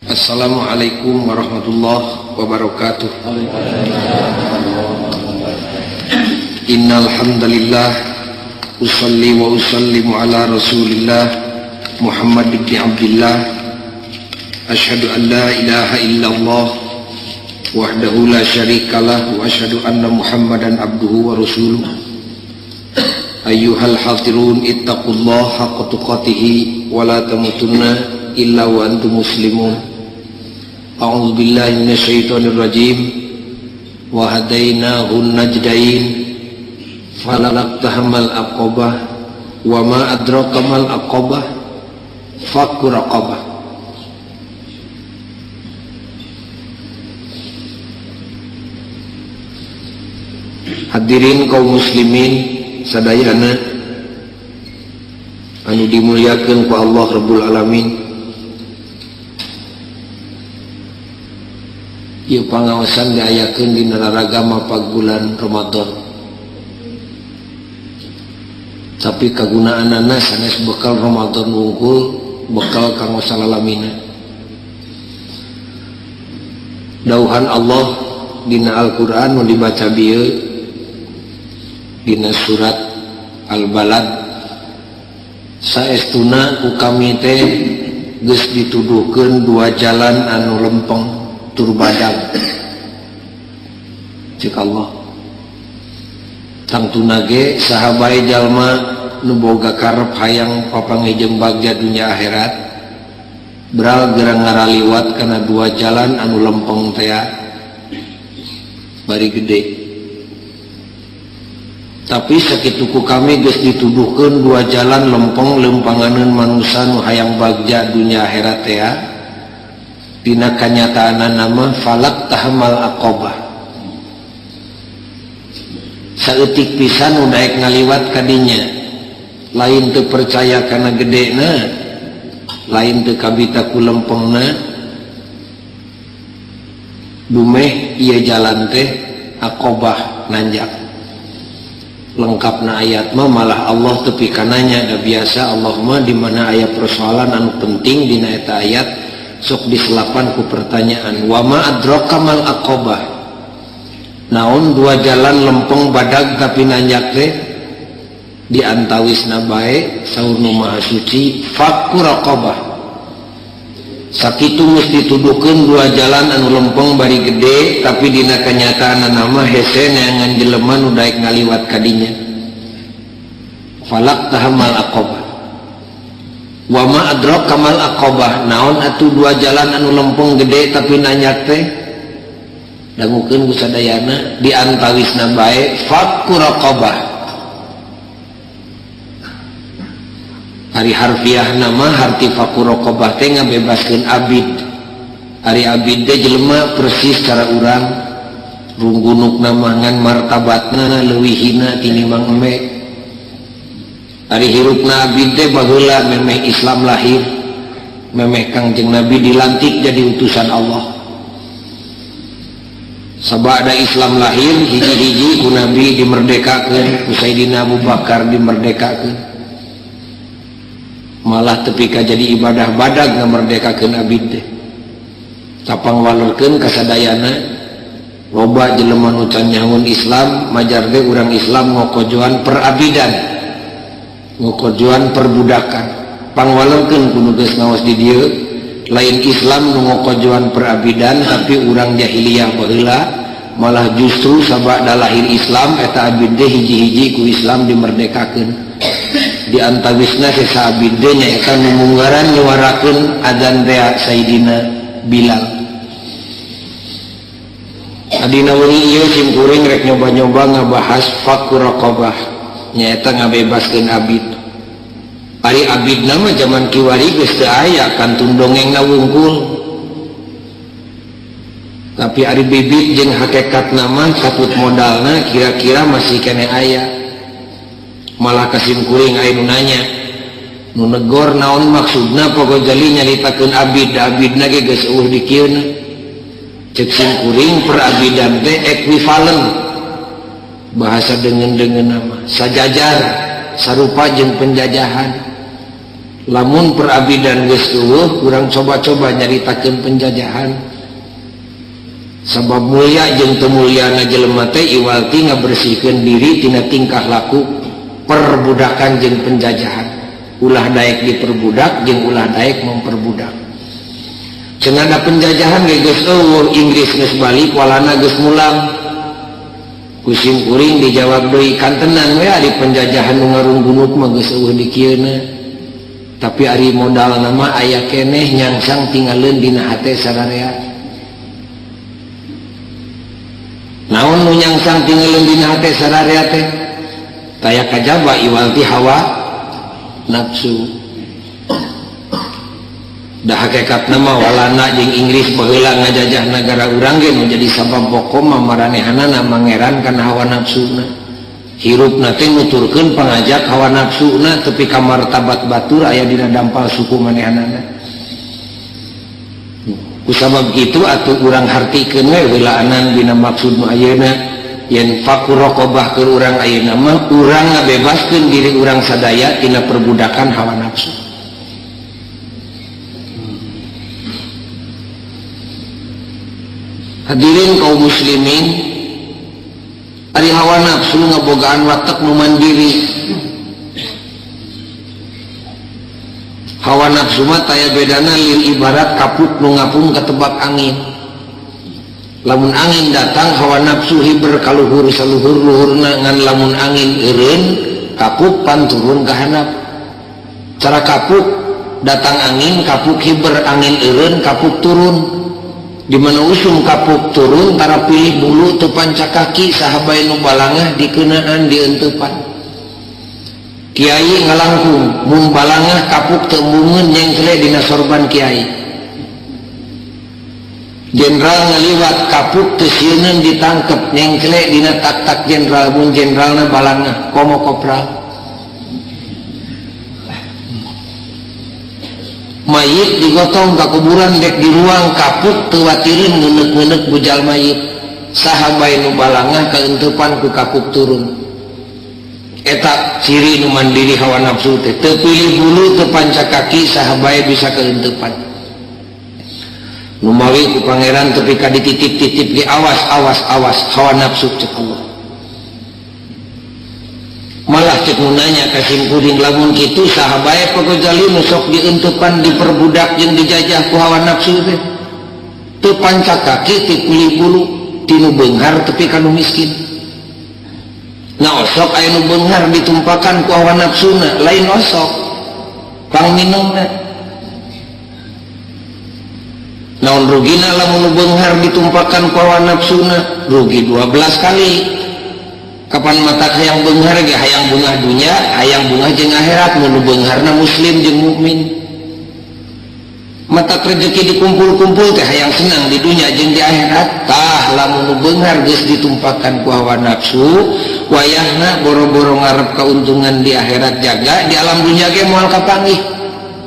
Assalamualaikum warahmatullahi wabarakatuh. Innal hamdalillah usalli wa usallimu ala Rasulillah Muhammad bin Abdullah. Asyhadu an la ilaha illallah wahdahu la syarikalah wa asyhadu anna Muhammadan abduhu wa rasuluh. Ayyuhal hadirun ittaqullaha haqqa tuqatih wa la tamutunna illa wa antum muslimun. A'udzu billahi minasyaitonir rajim. Wa hadainahun najdain falaqtahamal aqabah wa ma adraka mal aqabah fakku raqabah. Hadirin kaum muslimin sadayana anu dimuliakeun ku Allah Rabbul Alamin. Ieu pangaosan diayakeun dina raragama pagulan Ramadan. Tapi kagunaanana sanes bekal Ramadan wungkul, bekal kanggo salalamina. Dauhan Allah dina Al-Qur'an nu dibaca bieu dina surat Al-Balad, saestuna ku kami teh geus dituduhkeun dua jalan anu lempeng tur badag. Cek Allah tangtuna ge saha bae jalma nu boga karep hayang papangejeng bagja dunya akhirat beral gerang ngaraliwat kana dua jalan anu lempeng teh bari gede. Tapi sakitu ku kami geus dituduhkeun dua jalan lempeng lempanganeun manusia nu hayang bagja dunya akhirat teh dina kanyataana nama falak tahamal aqabah. Saeutik pisan nu daek ngaliwat kadinya, lain teu percaya kana gedena, lain teu kabita ku lempengna, dumeh ieu jalan teh aqabah nanjak. Lengkapna ayat mah malah Allah teu pikananya. Da biasa Allah mah di mana aya persoalan anu penting dina eta ayat sok diselapan ku pertanyaan. Wa ma adraka mal aqabah, naon dua jalan lempeng badag tapi nanjak teh diantawisna bae saur nu maha suci fakku raqabah. Sakitu mesti tuduhkeun dua jalan anu lempeng bari gede tapi dina kanyataanna nama hese neangan jelema nu daek ngaliwat kadinya. Falak tahamal aqabah. Wa ma adraka mal aqabah, naon atuh dua jalan anu lempeng gede tapi nanjak teh dangukeun ku sadayana diantawisna bae fakku raqabah. Ari harfiah nama harti fakku raqabah teh ngabebaskeun abid. Ari abid teh jelema persis cara urang runggunukna mangan martabatna leuwih hina tinimbang eme. Ari hirupna abid teh baheula memeh Islam lahir, memeh Kangjeng Nabi dilantik jadi utusan Allah. Sabada Islam lahir hiji-hiji ku Nabi dimerdekakeun, ku Sayyidina Abu Bakar dimerdekakeun. Malah tepi ka jadi ibadah badag ngamerdekakeun abid teh. Tapang walerkeun kasadayana loba jelema nu can nyahoun Islam, majar teh urang Islam ngokojoan perabidan, ngokojoan perbudakan. Pangwalerkeun kudu geus ngaos di dieu lain Islam nu ngokojoan perabidan tapi urang jahiliyah baheula, malah justru sabada lahir Islam eta abid teh hiji-hiji ku Islam dimerdekakeun. Di antawisna sesa abid teh nyaeta nu munggaran nyuarakeun adzan teh Sayyidina Bilal. Adina wengi ieu simkuring rek nyoba-nyoba ngabahas fakku raqabah, nyaeta ngabebaskeun abid. Ari abid nama zaman kiwari geus teu aya kantun dongengna wungkul. Tapi ari bibit jeung hakikat nama katut modalna kira-kira masih kene aya. Malah kasimkuring aya nu nanya, nu negor naon maksudna pokok jali nyaritakeun abid, da abidna ge geus eueuh di kieuna. Cek simkuring perabidan teh ekuivalen bahasa dengan nama sajajar sarupa jeung penjajahan. lamun perabidan geus eueuh urang coba-coba nyaritakeun penjajahan sabab mulia jeung teu mulyana jelema teh iwalti ngabersihkeun diri tina tingkah laku perbudakan jeung penjajahan ulah daek diperbudak jeung ulah daek memperbudak cenah ada penjajahan ge geus eueuh Inggris geus balik walana geus mulang kusim kuring dijawab deui kantenan we ari penjajahan nu ngarunggunut mah geus eueuh di kieuna tapi ari modal nama aya keneh nyangsang tinggalin dina hate sararea naon nu nyangsang tinggalin dina hate sararea teh taya kajaba iwalti hawa nafsu dah hakikat nama walana jeung Inggris baheula ngajajah negara urang ge nu jadi sabab pokok mamaranehana mangeran kana hawa nafsuna hirupna teh nuturkeun pangajak hawa nafsuna tepi ka martabat batur aya dina dampal suku manehanana kusabab kitu atuh urang hartikeun we heulaanan dina maksud nu ayeuna yen faku raqabah keur urang ayeuna mah urang ngabebaskeun diri urang sadaya tina perbudakan hawa nafsu. Hadirin kaum muslimin, ari hawa nafsu ngabogaan watak nu mandiri. Hawa nafsu mah taya bedana lil ibarat kapuk nu ngapung katebak angin. Lamun angin datang hawa nafsu hiber kaluhur saluhur luhurna ngan lamun angin eureun kapuk pan turun ka handap. Cara kapuk datang angin kapuk hiber angin eureun kapuk turun. Di mana usum kapuk turun tara pilih bulu teu panca kaki sahabai nu balangah dikeunaan dieunteupan. Kiai ngalangkung mun balangah kapuk teu embungeun nyengkle dina sorban kiai. Jenderal ngaliwat kapuk teu sieuneun ditangkep nyengkle dina tak-tak jenderal mun jenderalna balangah komo kopral. Mayit digotong ka kuburan dek di ruang kapuk teu watireun ngeuneuk-ngeuneuk bujal mayit sahabai nu balangah kaeunteupan ku kapuk turun eta ciri nu mandiri hawa nafsu teh teu pilih bulu teu panca kaki sahabai bisa kaeunteupan nu mawi ku pangeran tepi ka dititip-titip ge awas hawa nafsu cek Allah malah cek nanya kasim kuring lamun kitu sahabae pegojali nu sok dieunteupan diperbudak jeung dijajah ku hawa nafsu teh teu panca kaki teu pilih bulu tinu beunghar tepi ka nu miskin na osok aya nu beunghar ditumpakan ku hawa nafsuna lain osok pangminumna naon rugina lamun nu beunghar ditumpakan ku hawa nafsuna rugi 12 kali. Kapan mata hayang beunghar ge hayang bungah dunya hayang bungah jeung akhirat mun beungharna muslim jeung mukmin mata rezeki dikumpul-kumpul teh hayang senang di dunya jeung di akhirat tah lamun beunghar geus ditumpakan ku hawa nafsu wayahna boro-boro ngarep kauntungan di akhirat jaga di alam dunya ge moal kapanggih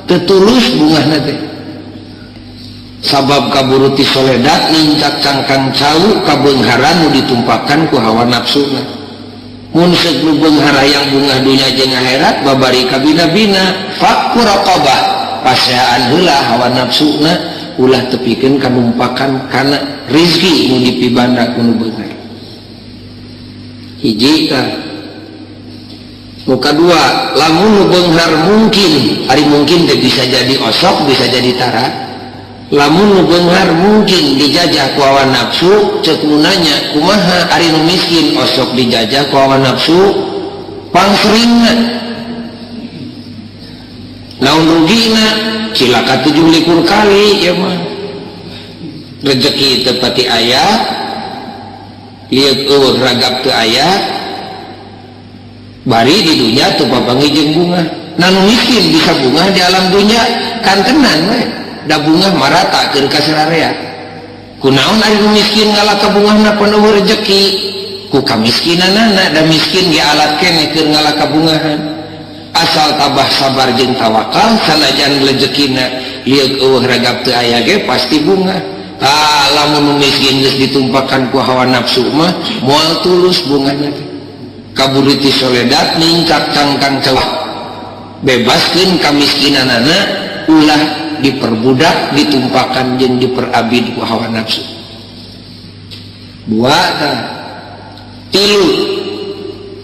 teu tulus bungahna teh sabab kaburuti soledat nincak cangkang cau kabeungharan nu ditumpakan ku hawa nafsuna mun seuk nu beunghar hayang bungah dunya jeung akhirat babari ka bina-bina fakku raqabah paseaan heula hawa nafsuna ulah tepikeun kanumpakan kana rezeki nu dipibanda ku nu beunghar hiji ka nu kadua lamun nu beunghar mungkin ari mungkin teh bisa jadi osok bisa jadi tara lamun nu beunghar mungkin dijajah ku hawa nafsu ceuk nu nanya kumaha ari nu miskin osok dijajah ku hawa nafsu pangsringna naon rugina cilaka 17 kali ya mah rezeki teu pati aya lieu eueuh ragap teu aya bari di dunya teu papanggih jeung bunga na nu miskin bisa bunga di alam dunya kantenan we da bunga marata keur ka sararea kunaon ari nu miskin ngalaka bungahna penuh rezeki ku kamiskinanana da miskin ge alat keneh keur ngalaka bungahan asal tabah sabar jeung tawakal sanajan rezekina lieu eueuh ragap teu aya ge pasti bunga tah lamun nu miskin geus ditumpakan ku hawa nafsu mah moal tulus bungana kaburiti soledat ningkat cangkang cawah bebaskeun kamiskinanana ulah diperbudak ditumpakan jeung diperabid ku hawa nafsu. Dua tah. Tilu,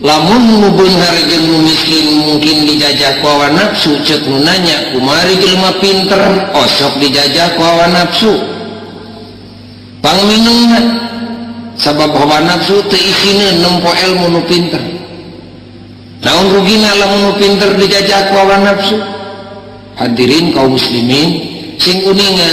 lamun nu beunghar jeung nu miskin mungkin dijajah ku hawa nafsu ceuk nu nanya kumari jelema pinter osok dijajah ku hawa nafsu. Pangminungna sabab hawa nafsu teu isina nempo ilmu nu pinter. Naon rugina lamun nu pinter dijajah ku hawa nafsu? Hadirin kaum muslimin, sing uninga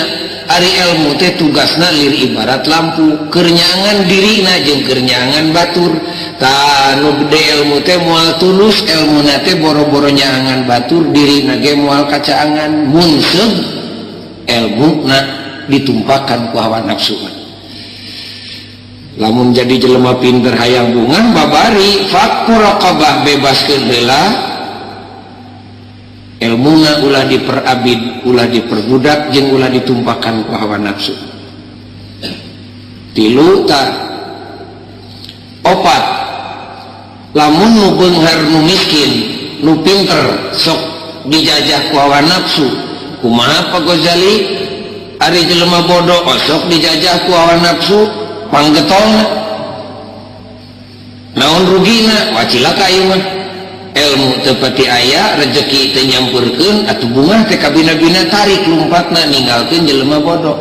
ari ilmu teh tugasna lir ibarat lampu, keur nyaangan dirina jeung keur nyaangan batur. Tah nu gede ilmu teh moal tulus, ilmuna teh boro-boro nyaangan batur, dirina ge moal kacaangan. Mun seug ilmuna ditumpahkan ku hawa nafsu. Lamun jadi jelema pinter hayang bungan babari fakku raqabah bebaskeun heula ilmuna ulah diperabid ulah diperbudak jeung ulah ditumpahkan ku hawa nafsu. Tilu ta opat lamun nu beunghar nu miskin nu pinter sok dijajah ku hawa nafsu kumaha Pak Ghazali ari jelema bodoh sok dijajah ku hawa nafsu panggetolna naon rugina wacilaka ieu mah ilmu teu pati aya rezeki teu nyampurkeun atuh bunga teh kabina-bina tarik lumpatna ninggalkeun jelema bodoh.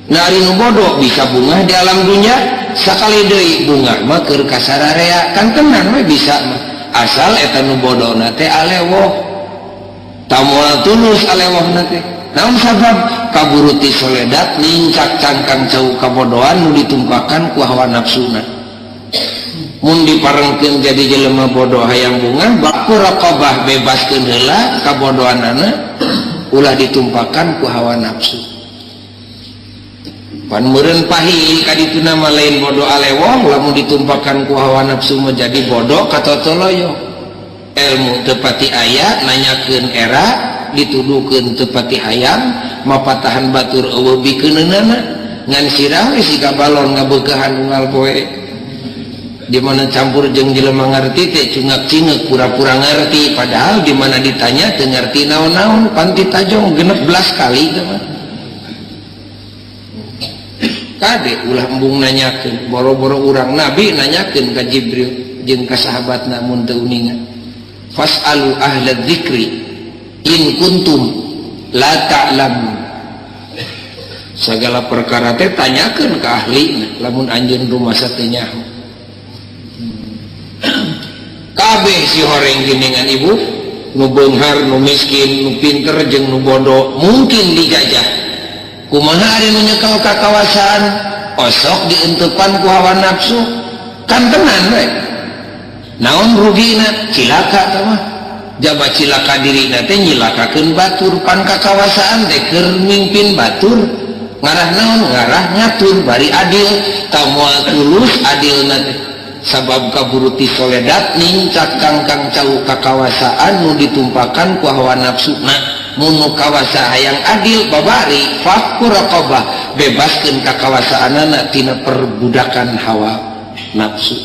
Nah ari nu bodoh bisa bunga di alam dunya sakali deui bunga mah keur kasararea kan tenan we bisa mah asal eta nu bodohna teh alewoh tamual tulus alewohna teh. Namun sabab kaburuti soledat nincak cangkang jauh kabodohan nu ditumpahkan ku hawa nafsuna. Mun diparengkeun jadi jelema bodoh hayang bunga baku raqabah bebaskeun heula kabodohanana ulah ditumpahkan ku hawa nafsu. Pan meureun pahil kadituna mah lain bodoh alewong lamun ditumpahkan ku hawa nafsu mah jadi bodoh katotoloyo. Ilmu teu pati aya nanyakeun era dituduhkeun teu pati hayang mapatahan batur eueuh bikeunana ngan sirah we siga balon ngabeukehan unggal poe di mana campur jeung jelema ngarti teh cungak-cingek pura-pura ngarti padahal di mana ditanya teu ngarti naon-naon pan ditajong 16 kali teh mah kade ulah embung nanyakeun boro-boro urang nabi nanyakeun ka Jibril jeung ka sahabatna mun teu uningan fas'alu ahla dzikri in kuntum la ta'lamun. Segala perkara teh tanyakeun ka ahli lamun anjeun rumasa teu nyaho. Kabeh si horeng geuningan ibu nu beunghar nu miskin nu pinter jeung nu bodoh mungkin dijajah. Kumaha ari nu nyekel kakawasaan osok dieunteupan ku hawa nafsu kan tenan we. Naon rugina cilaka teh mah jaba cilaka dirina teh nyilakakeun batur pan kakawasaan teh keur mimpin batur ngarah naon ngarah ngatur bari adil tamual tulus adilna teh sabab kaburuti soledat nincak kangkang cau kakawasaan nu ditumpahkan ku hawa nafsuna mun nu kawasa hayang adil babari fakku raqabah bebaskeun kakawasaanana tina perbudakan hawa nafsu.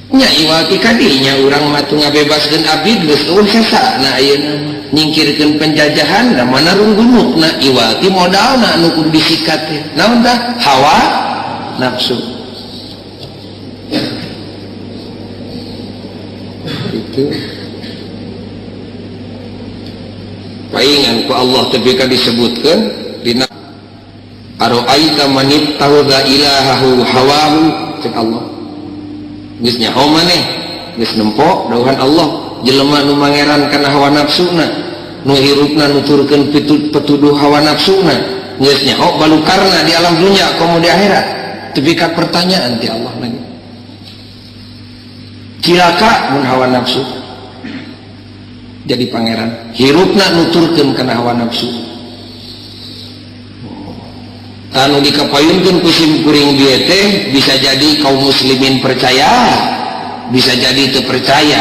Nya iwati kadinya urang mah teu ngabebaskeun abid geus eueuh sasana ayeuna nyingkirkeun penjajahan da mana runggunukna iwati modalna anu kudu disikat teh naon tah hawa nafsu itu paingan ku Allah teh ka disebutkeun dina aroaita manit tawga ilahahu hawahu cek Allah geus nyaho maneh geus nempo dawuhan Allah jelema nu mangeran kana hawa nafsuna nu hirupna nuturkeun petuduh hawa nafsuna geus nyaho balukarna di alam dunya komo di akhirat tepi ka pertanyaan ti Allah lagi cilaka mun hawa nafsu jadi pangeran hirupna nuturkeun kana hawa nafsu anu dikapayunkeun ku sim kuring dieu teh bisa jadi kaum muslimin percaya bisa jadi teu percaya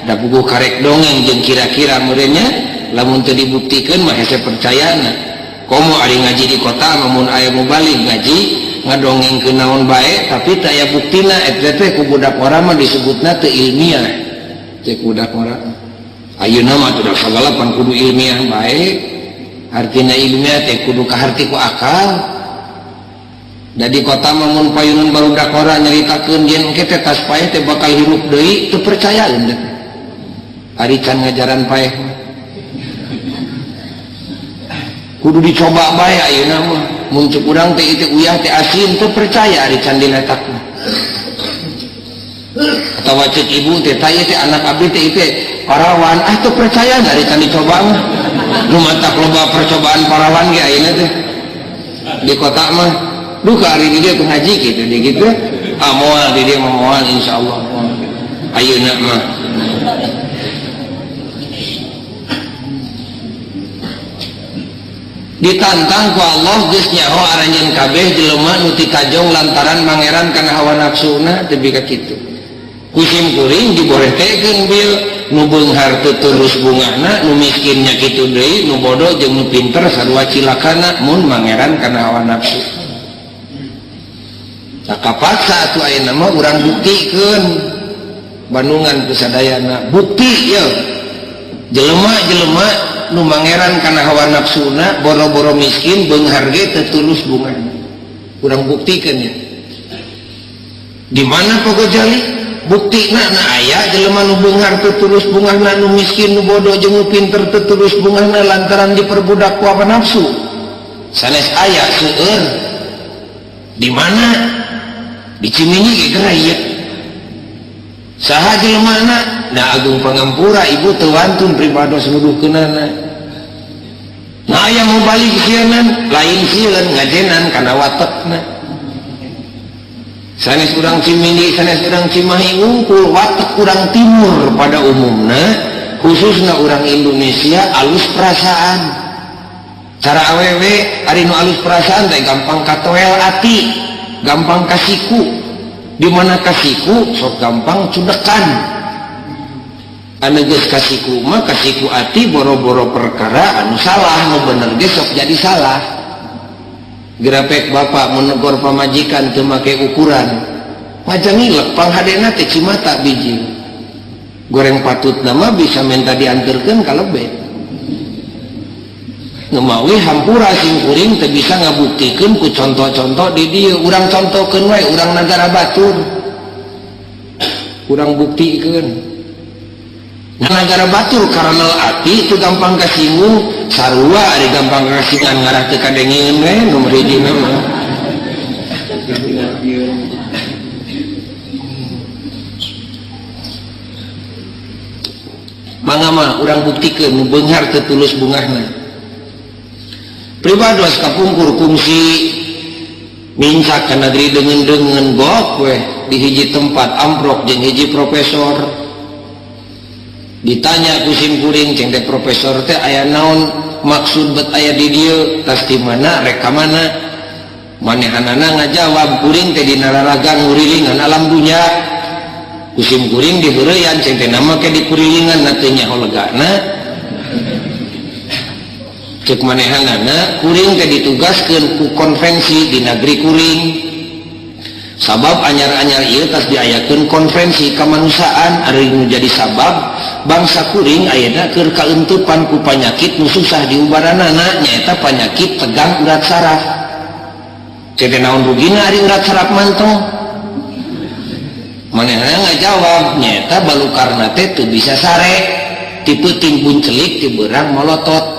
da buku karek dongeng jeung kira-kira meureunnya lamun teu dibuktikeun mah hese percayana komo ari ngaji di kota lamun aya mubalik ngaji ngadongengkeun naon bae tapi teu aya buktina eta teh ku budak urang mah disebutna teu ilmiah teh ku budak urang ayeuna mah teu sagala pan kudu ilmiah bae. Artina ilmiah teh kudu kaharti ku akal. Da di kota mah mun payungan barudak ora nyaritakeun yen engke teh tas paeh teh bakal hirup deui teu percayaeun teh. Ari can ngajaran paeh kudu dicoba bae ayeuna mah. Mun cuk urang teh ieu uyah teh asin teu percaya ari can diletakna. Atawa cek ibu teh tanya teh anak abdi teh itu parawan teu percaya dari can dicoba mah nu matak loba percobaan parawan ge ayeuna teh di kota mah duh ka ari dia ngaji kitu di kitu moal di dia moal insyaallah ayeuna mah ditantang ku Allah geus nyaho aranjeun kabeh jelema nu ti kajong lantaran mangeran kana hawa nafsuna teu ka kitu. Kusim kuring diborehtekeun bil nu beunghar teu terus bungahna nu miskinnya kitu deui nu bodoh jeung nu pinter sarua cilakana mun mangeran kana hawa nafsu. Tak kapaksa atuh ayeuna mah urang buktikeun bandungan ku sadayana bukti ya jelema-jelema nu mangeran kana hawa nafsuna boro-boro miskin beunghar ge teu tulus bungahna urang buktikeun ya di mana pokok jali bukti na aya jelema nu beunghar teu tulus bungahna nu miskin nu bodoh jeung nu pinter teu tulus bungahna lantaran diperbudak ku hawa nafsu sanes aya seueur di mana di Ciminyi ge gerai ya saha jelemana da agung pangampura ibu teu wantun pribados nuduhkeunana nah aya mau balik sieun lain sieun ngajenan kana watekna sanes urang Ciminyi sanes urang Cimahi ngungkul watek urang timur pada umumna khususna urang Indonesia alus perasaan cara awewe ari nu alus perasaan teh gampang katoel ati gampang kasiku di mana kasiku sok gampang cudekan anu geus kasiku mah kasiku ati boro-boro perkara anu salah nu bener ge sok jadi salah gerapek bapak menegur pamajikan teu make ukuran majangilek panghadena teh cimata biji goreng patutna mah bisa minta dianterkeun ka lebe ngemawi hampura sing kuring teu bisa ngabuktikeun ku contoh-contoh di dieu urang contohkeun wae urang Nagara Batur urang buktikeun Nagara Batur karena ati teu gampang kasinggung sarua ari gampang kasingan ngarah teu kadengeun we nomor hijina mah mangga mah urang buktikeun nu beunghar teu tulus bungahna pribados kapungkur kungsi mincak ka negeri dengan gok weh di hiji tempat amprok jeung hiji profesor ditanya kusim kuring ceng teh profesor teh aya naon maksud bet aya di dieu tas di mana rek ka mana manehanana ngajawab kuring teh dina raragan ngurilingan alam dunya kusim kuring diheureyan ceng teh nama ke dikurilingan na teu nyaho legana cek manehanana kuring teh ditugaskeun ku konferensi di negeri kuring sabab anyar-anyar ieu tas diayakeun konferensi kamanusiaan ari nu jadi sabab bangsa kuring ayeuna keur kaentupan ku panyakit nu susah diubaranana nyaeta panyakit tegang urat saraf cek teh naon rugina ari urat saraf mantong manehna ngajawab nyaeta balukarna teh teu bisa sare ti peuting buncelik ti beurang molotot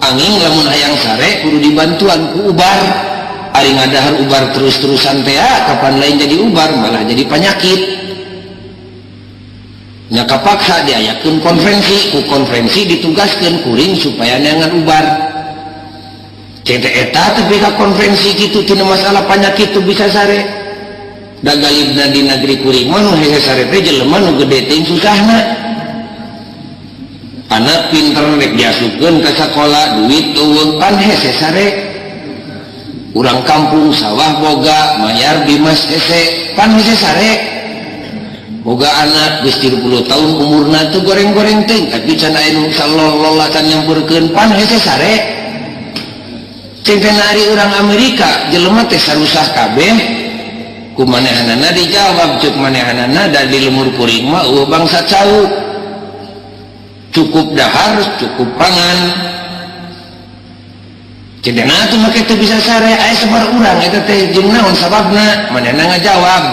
angin lamun hayang sare kudu dibantuan ku ubar ari ngadahar ubar terus-terusan teh kapan lain jadi ubar malah jadi penyakit nya kapaksa diayakeun konferensi ku konferensi ditugaskeun kuring supaya neangan ubar cete eta tapi ka konferensi kitu tina masalah penyakit tu bisa sare da galibna di negeri kuring mah nu hese sare teh jelema nu gede teh susahna anak pinter rek diasupkeun ka sakola duit eueung pan hese sare urang kampung sawah boga mayar bimas hese pan hese sare boga anak geus 30 tahun umurna teu goreng-goreng teh tapi can aya nu salolola can nyampeurkeun pan hese sare ceng teh ari urang Amerika jelema teh sarusah kabeh kumanehanana dijawab ceuk manehanana da di lemur kuring mah eueuh bangsa cau cukup dahar cukup pangan cenah atuh make teu bisa sare aya sabar urang eta teh jeung naon sababna manehna ngajawab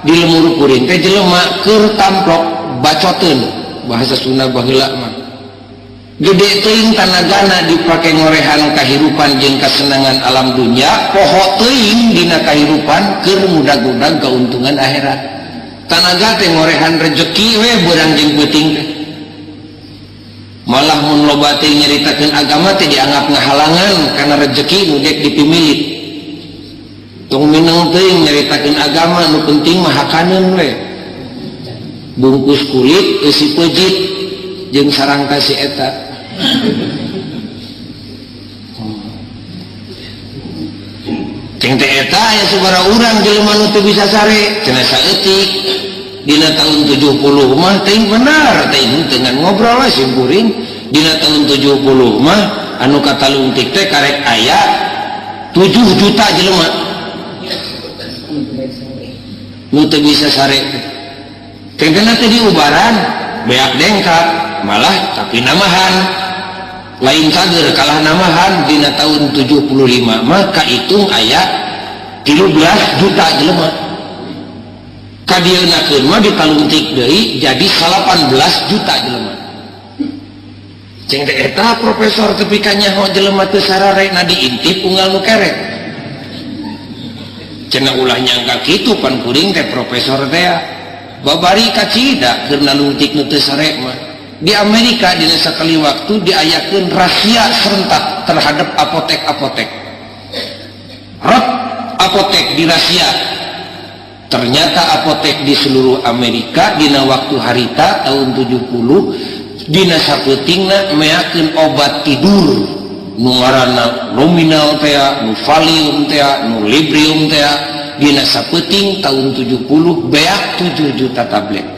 di lemur kuring teh jelema keur tamplok bacoteun bahasa Sunda baheula mah gede teuing tanagana dipake ngorehan kahirupan jeung kasenangan alam dunya poho teuing dina kahirupan keur mudag-mudag kauntungan akhirat tanaga teh ngorehan rezeki we beurang jeung peuting teh malah mun loba teh nyaritakeun agama teh dianggap ngahalangan kana rezeki nu dek dipimilit tong mineng teuing nyaritakeun agama nu penting mah hakaneun we bungkus kulit eusi peujit jeung sarang kasih eta ceng teh eta aya sabaraha urang jelema nu teu bisa sare cenah saeutik dina tahun 70 mah teuing benar teuing dengan ngobrol we simpuring dina tahun 70 mah anu katalungtik teh karek aya 7 juta jelema nu teu bisa sare teh teh diubaran beak dengkap malah tapi namahan lain cager kalah namahan dina tahun 75 mah kahitung aya 13 juta jelema kadienakeun mah ditalungtik deui jadi 18 juta jelema ceng teh eta profesor teu pika nyaho jelema teu sarare na diintip unggal nu kerek cenah ulah nyangka kitu pan kuring teh profesor teh babari kacida keur nalungtik nu teu sare mah di Amerika dina sakali waktu diayakeun rahasia serentak terhadap apotek-apotek rot apotek dirahasia ternyata apotek di seluruh Amerika dina waktu harita tahun 70 dina sapeutingna meakeun obat tidur nu ngaranna nominal teh nu valium teh nu librium teh dina sapeuting tahun 70 beak 7 juta tablet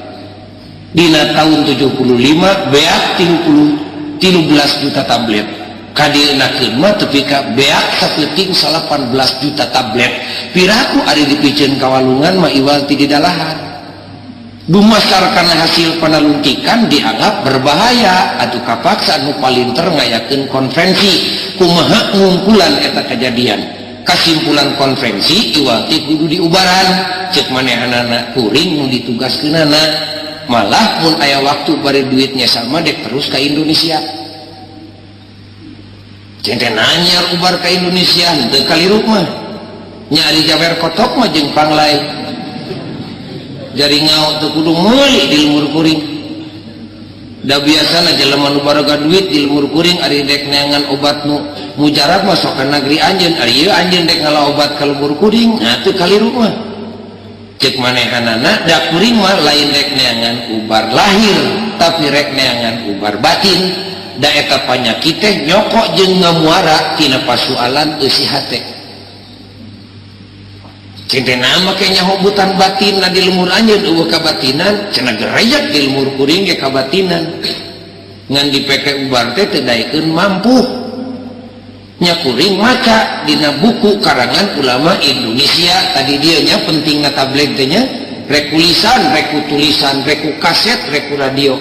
dina tahun 75 beak 13 juta tablet kadienakeun mah teu pika beak sapeuting 18 juta tablet piraku ari dipikeun kawalungan mah iwal ti didalahan dumasar kana hasil panalungtikan dianggap berbahaya atuh kapaksa nu palinter ngayakeun konferensi kumaha ngungkulan eta kejadian kasimpulan konferensi iwal ti kudu diubaran ceuk manehanana kuring nu ditugaskeunana malah mun aya waktu bari duitnya sama dek terus ke Indonesia cente nanyar ubar ke Indonesia teu kaliruk mah nyari jawer kotok mah jeung panglai jari ngao teu kudu meuli di lemur kuring da biasana jelema nu baroga duit di lemur kuring ari dek neangan obat nu mujarab mah sok ka negeri anjeun ari ieu anjeun dek ngala obat ka lemur kuring nah teu kaliruk mah cek manehanana da kuring mah lain rek neangan ubar lahir tapi rek neangan ubar batin da eta panyakit teh nyokok jeung ngamuara tina pasualan eusi hate cenah make nyaho butan batin na di lemur anjeun eueuh kabatinan cenah gerejek di lemur kuring ge kabatinan ngan dipeke ubar teh teu daekeun mampu nya kuring maca dina buku karangan ulama Indonesia tadi dia nya pentingna tablet teh nya rek tulisan rek tulisan rek kaset rek radio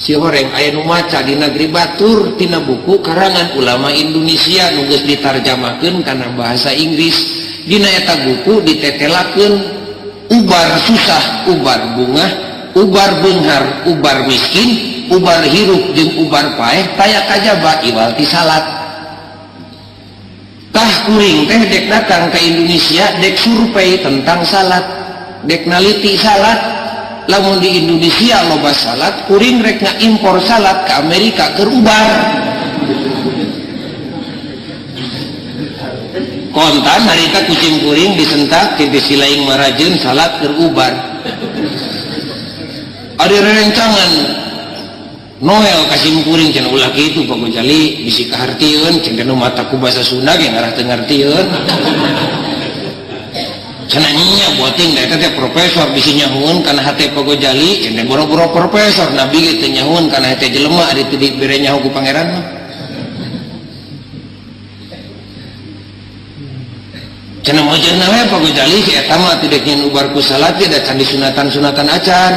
si horeng aya nu maca di negeri batur tina buku karangan ulama Indonesia nu geus ditarjamakeun kana bahasa Inggris dina eta buku ditetelakeun ubar susah ubar bungah ubar beunghar ubar miskin ubar hirup jeung ubar paeh taya kajaba iwal ti salat tah kuring teh dek datang ke Indonesia dek survei tentang salat dek naliti salat lamun di Indonesia loba salat kuring rek ngaimpor salat ke Amerika keur ubar kontan harita kucing kuring disentak ti silaing marajeun salat keur ubar ada rencangan Noel kasih kuring cenah ulah kitu Pak Gojali bisi kahartieun cenah nu mataku bahasa Sunda ge ngarah teu ngartieun cenah nya boting da eta teh profesor bisi nyahoeun kana hate Pak Gojali cenah boro-boro profesor nabi ge teu nyahoeun kana hate jelema ari teu dibere nyaho ku pangeran mah cenah mojeunna we Pak Gojali si eta mah teu dek nyen ubar ku salat ge da candi sunatan-sunatan acan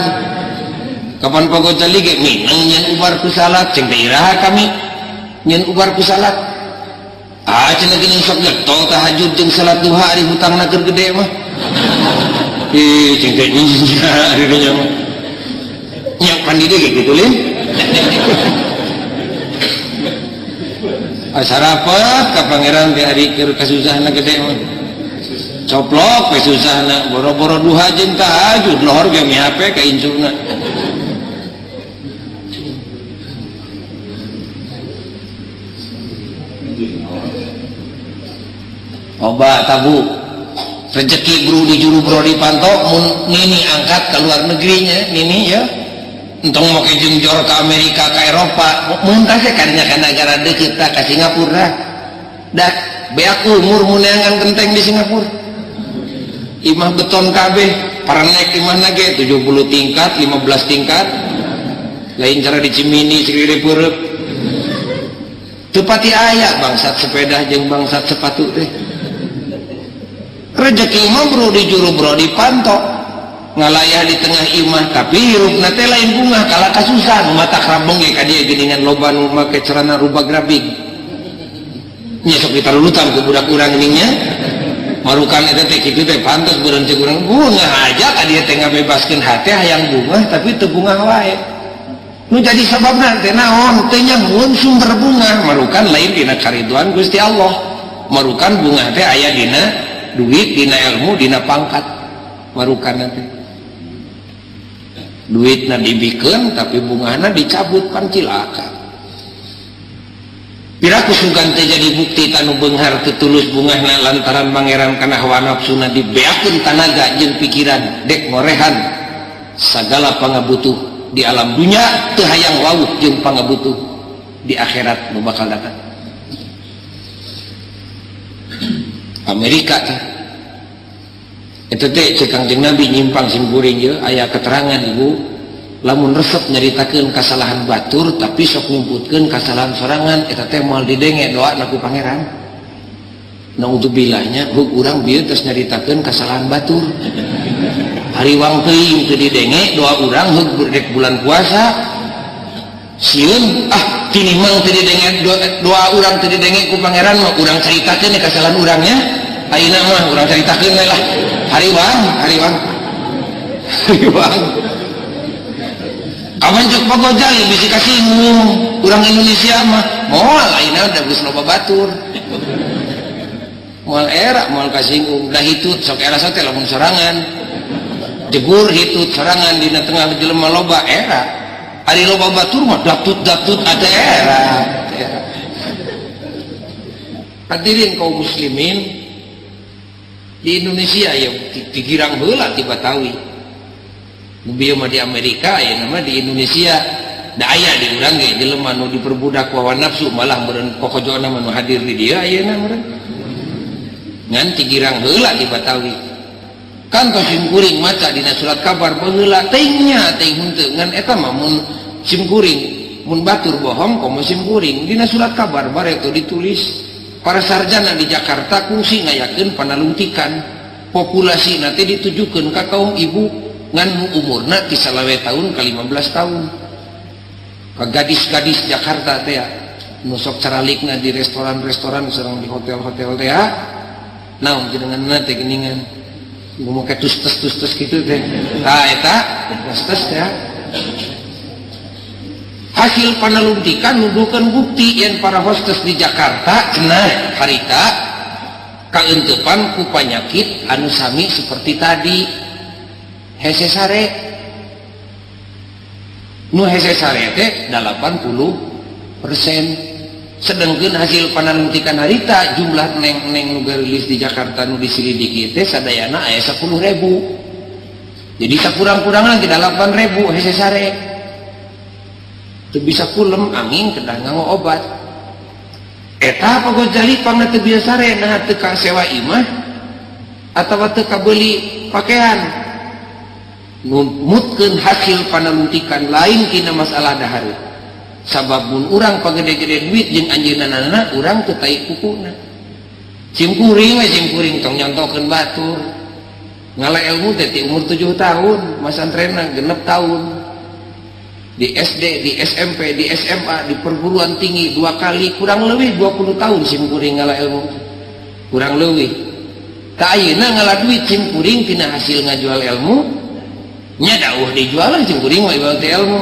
kapan pagojali ge minang nyen ubar ku salat ceng teh iraha kami nyen ubar ku salat cenah geuning sok getol tahajud jeung salat duha ari hutangna keur gede mah ceng teh nya ari nya mah nya pandi deui kitu lin asarapat ka pangeran teh ari keur kasusahna gede mah coplok we susahna boro-boro duha jeung tahajud lohor ge mihape ka incuna obat tabu rezeki bro di juru bro di panto mun nini angkat ke luar negerinya nini ya entong mau ke jengjor ke Amerika ke Eropa mun teh kadinya ka negara deukeut ka Singapura dah beak umur mun neangan genteng di Singapura imah beton kabeh paranek imahna ge 70 tingkat 15 tingkat lain cara di Cimini segede peureup teu pati aya bangsat sepeda jeung bangsat sepatu teh rezeki mah bro di juru bro di panto ngalayah di tengah imah tapi hirupna teh lain bunga kalah kasusan mata krabeng ge ka dieu geuningan loba nu make celana rubah grabig nya sok ditarulutan ku budak urang geuning nya marukan eta teh kitu teh pantos beureun cek urang bunga aja ka dieu teh ngabebaskeun hate hayang bunga tapi teu bunga wae nu jadi sababna teh naon teh nya mun sumber bunga marukan lain dina kariduan Gusti Allah marukan bunga teh aya dina duit dina ilmu dina pangkat marukan nanti duitna dibikeun tapi bungana dicabut pan cilaka piraku sugan teh jadi bukti tanu beunghar teu tulus bungahna lantaran pangeran kana hawa nafsuna dibeakeun tanaga jeung pikiran dek ngorehan sagala pangabutuh di alam dunya teu hayang wawuh jeung pangabutuh di akhirat nu bakal datang Amerika teh itu teh cek Kangjeng Nabi nyimpang simkuring ye aya keterangan ibu lamun resep nyaritakeun kasalahan batur tapi sok nyumputkeun kasalahan sorangan eta teh moal didenge doana ku pangeran naudzubilahnya hug urang bieu tos nyaritakeun kasalahan batur hariwang teuing teu didenge doa urang hug berdek bulan puasa sieun tini mang teu didenge doa urang teu didenge ku pangeran mah urang caritakeun kasalahan urangnya ayeuna mah urang caritakeun we lah hariwang kapan cek pagojali bisi kasinggung urang Indonesia mah moal ayeuna da geus loba batur moal era moal kasinggung da hitut sok era teh lamun sorangan jebur hitut sorangan dina tengah jelema loba era ari loba batur mah datut ada era hadirin kaum muslimin di Indonesia ya digirang heula ti Batawi bieu mah di Amerika ya nama di Indonesia da aya di urang ge jelema nu diperbudak ku hawa nafsu malah meureun kokojona mah nu hadir di dieu ayeuna meureun ngan digirang heula di Batawi kan tos simkuring maca dina surat kabar baheula teuing nya teuing henteu ngan eta mah mun simkuring mun batur bohong komo simkuring dina surat kabar bare itu ditulis para sarjana di Jakarta kungsi ngayakeun panalungtikan populasi nanti ditujukeun ka kaum ibu ngan umurna ti 9 tahun ka 15 tahun ka gadis-gadis Jakarta teh nu sok caralikna di restoran-restoran sareng di hotel-hotel teh naon jenenganna teh geuningan nu make tustes kitu teh eta tustes teh hasil panaluntikan nuduhkeun bukti yen para hostess di Jakarta cenah harita kaentepan ku panyakit anu sami seperti tadi hese sare nu hese sare teh 80% sedengkeun hasil panaluntikan harita jumlah neng nu garilis di Jakarta nu diselidiki teh sadayana aya 10.000 jadi sakurang-kurangna ge 8.000 hese sare teu bisa pulem angin kedah nganggo obat eta pagojali pangna teu biasa re nah teu ka sewa imah atawa teu ka beuli pakaian numutkeun hasil panaluntikan lain tina masalah dahar sabab mun urang pagede-gede duit jeung anjeunna urang teu tai kukuna simkuring we simkuring tong nyontokeun batur ngala ilmu teh ti umur 7 tahun masantrenna 6 tahun di SD, di SMP, di SMA, di perguruan tinggi 2 kali, kurang lebih 20 tahun simkuring ngalah ilmu, kurang lebih. Tak ayeuna ngalah duit simkuring tina hasil ngajual ilmu, nya dawuh dijualan simkuring mah ibarat ilmu.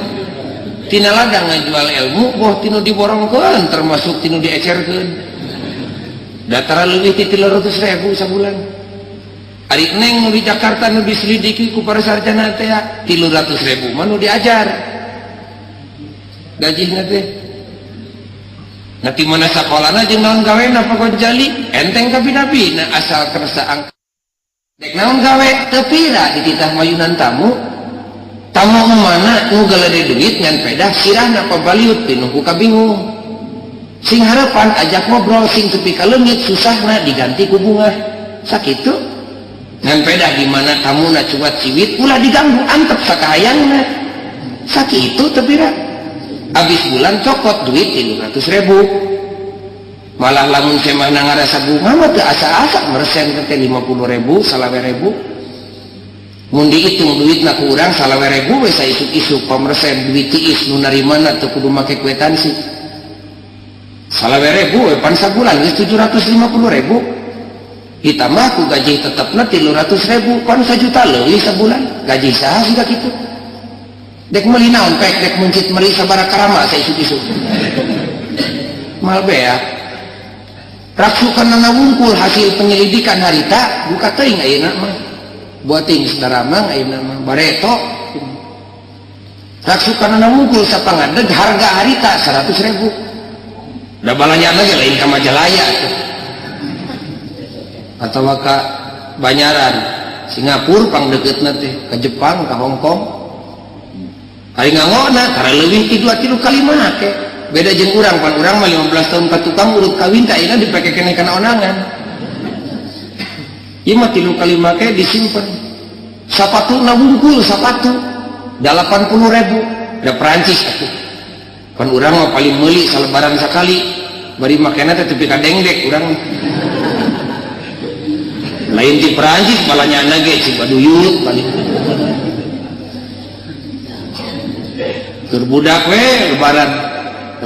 Tina ladang ngajual ilmu, boh tinu diborongkeun termasuk tinu diecerkeun. Datara lebih ti 300.000 sabulan. Ari neng nu di Jakarta nu diselidiki ku para sarjana teh 300.000 mah nu diajar. Gajihna teh nanti mana sakolana jeung naon gawena Pak Gonjali enteng kabinabi na asal kerasa angka dek naon gawe teu pira dititah mayunan tamu mana nu galade duit ngan pedah sirahna pabaliut tinu ku kabingung sing harapan ajak ngobrol sing tepi ka leungit susahna diganti ku bunga sakitu ngan pedah di mana tamuna cuat siwit ulah diganggu antep sakahayangna sakitu teu pira. Habis bulan cokot duit 300.000 malah lamun semah ngarasa bunga mah teu asa-asa meresen teh 50.000 salawerebu mun dihitung duitna ku urang salawerebu we saisuk-isuk pamersen duit tiis nu narimana teu kudu make kwitansi salawerebu we pan sabulan geus 750.000 ditambah ku gaji tetepna 300.000 pan 1 juta leuwih sabulan gaji saha siga kitu dek meuli naon pek dek muncit meri sabaraha karama saisuk-isuk mal bea raksukanna wungkul hasil penyelidikan harita buka teuing ayeuna mah buating sadaramang ayeuna mah bareto raksukanna wungkul sapangadeg harga harita 100.000 da balanya lagi lain ka Majalaya atawa ka Banyaran Singapura pang dekeutna teh ka Jepang ka Hongkong hari ngangona karena lebih tilu kali make beda jeung urang pan urang mah 15 tahun ka tukang urut kawin tak ayeuna dipake keneh kana onangan ieu mah 3 kali make disimpen sapatuna wungkul sapatu 80.000 da Perancis atuh pan urang mah paling meuli salebaran sakali bari makena teh tepi ka dengdek urang lain di Perancis balanya ge Cibaduyut paling terbudak we lebaran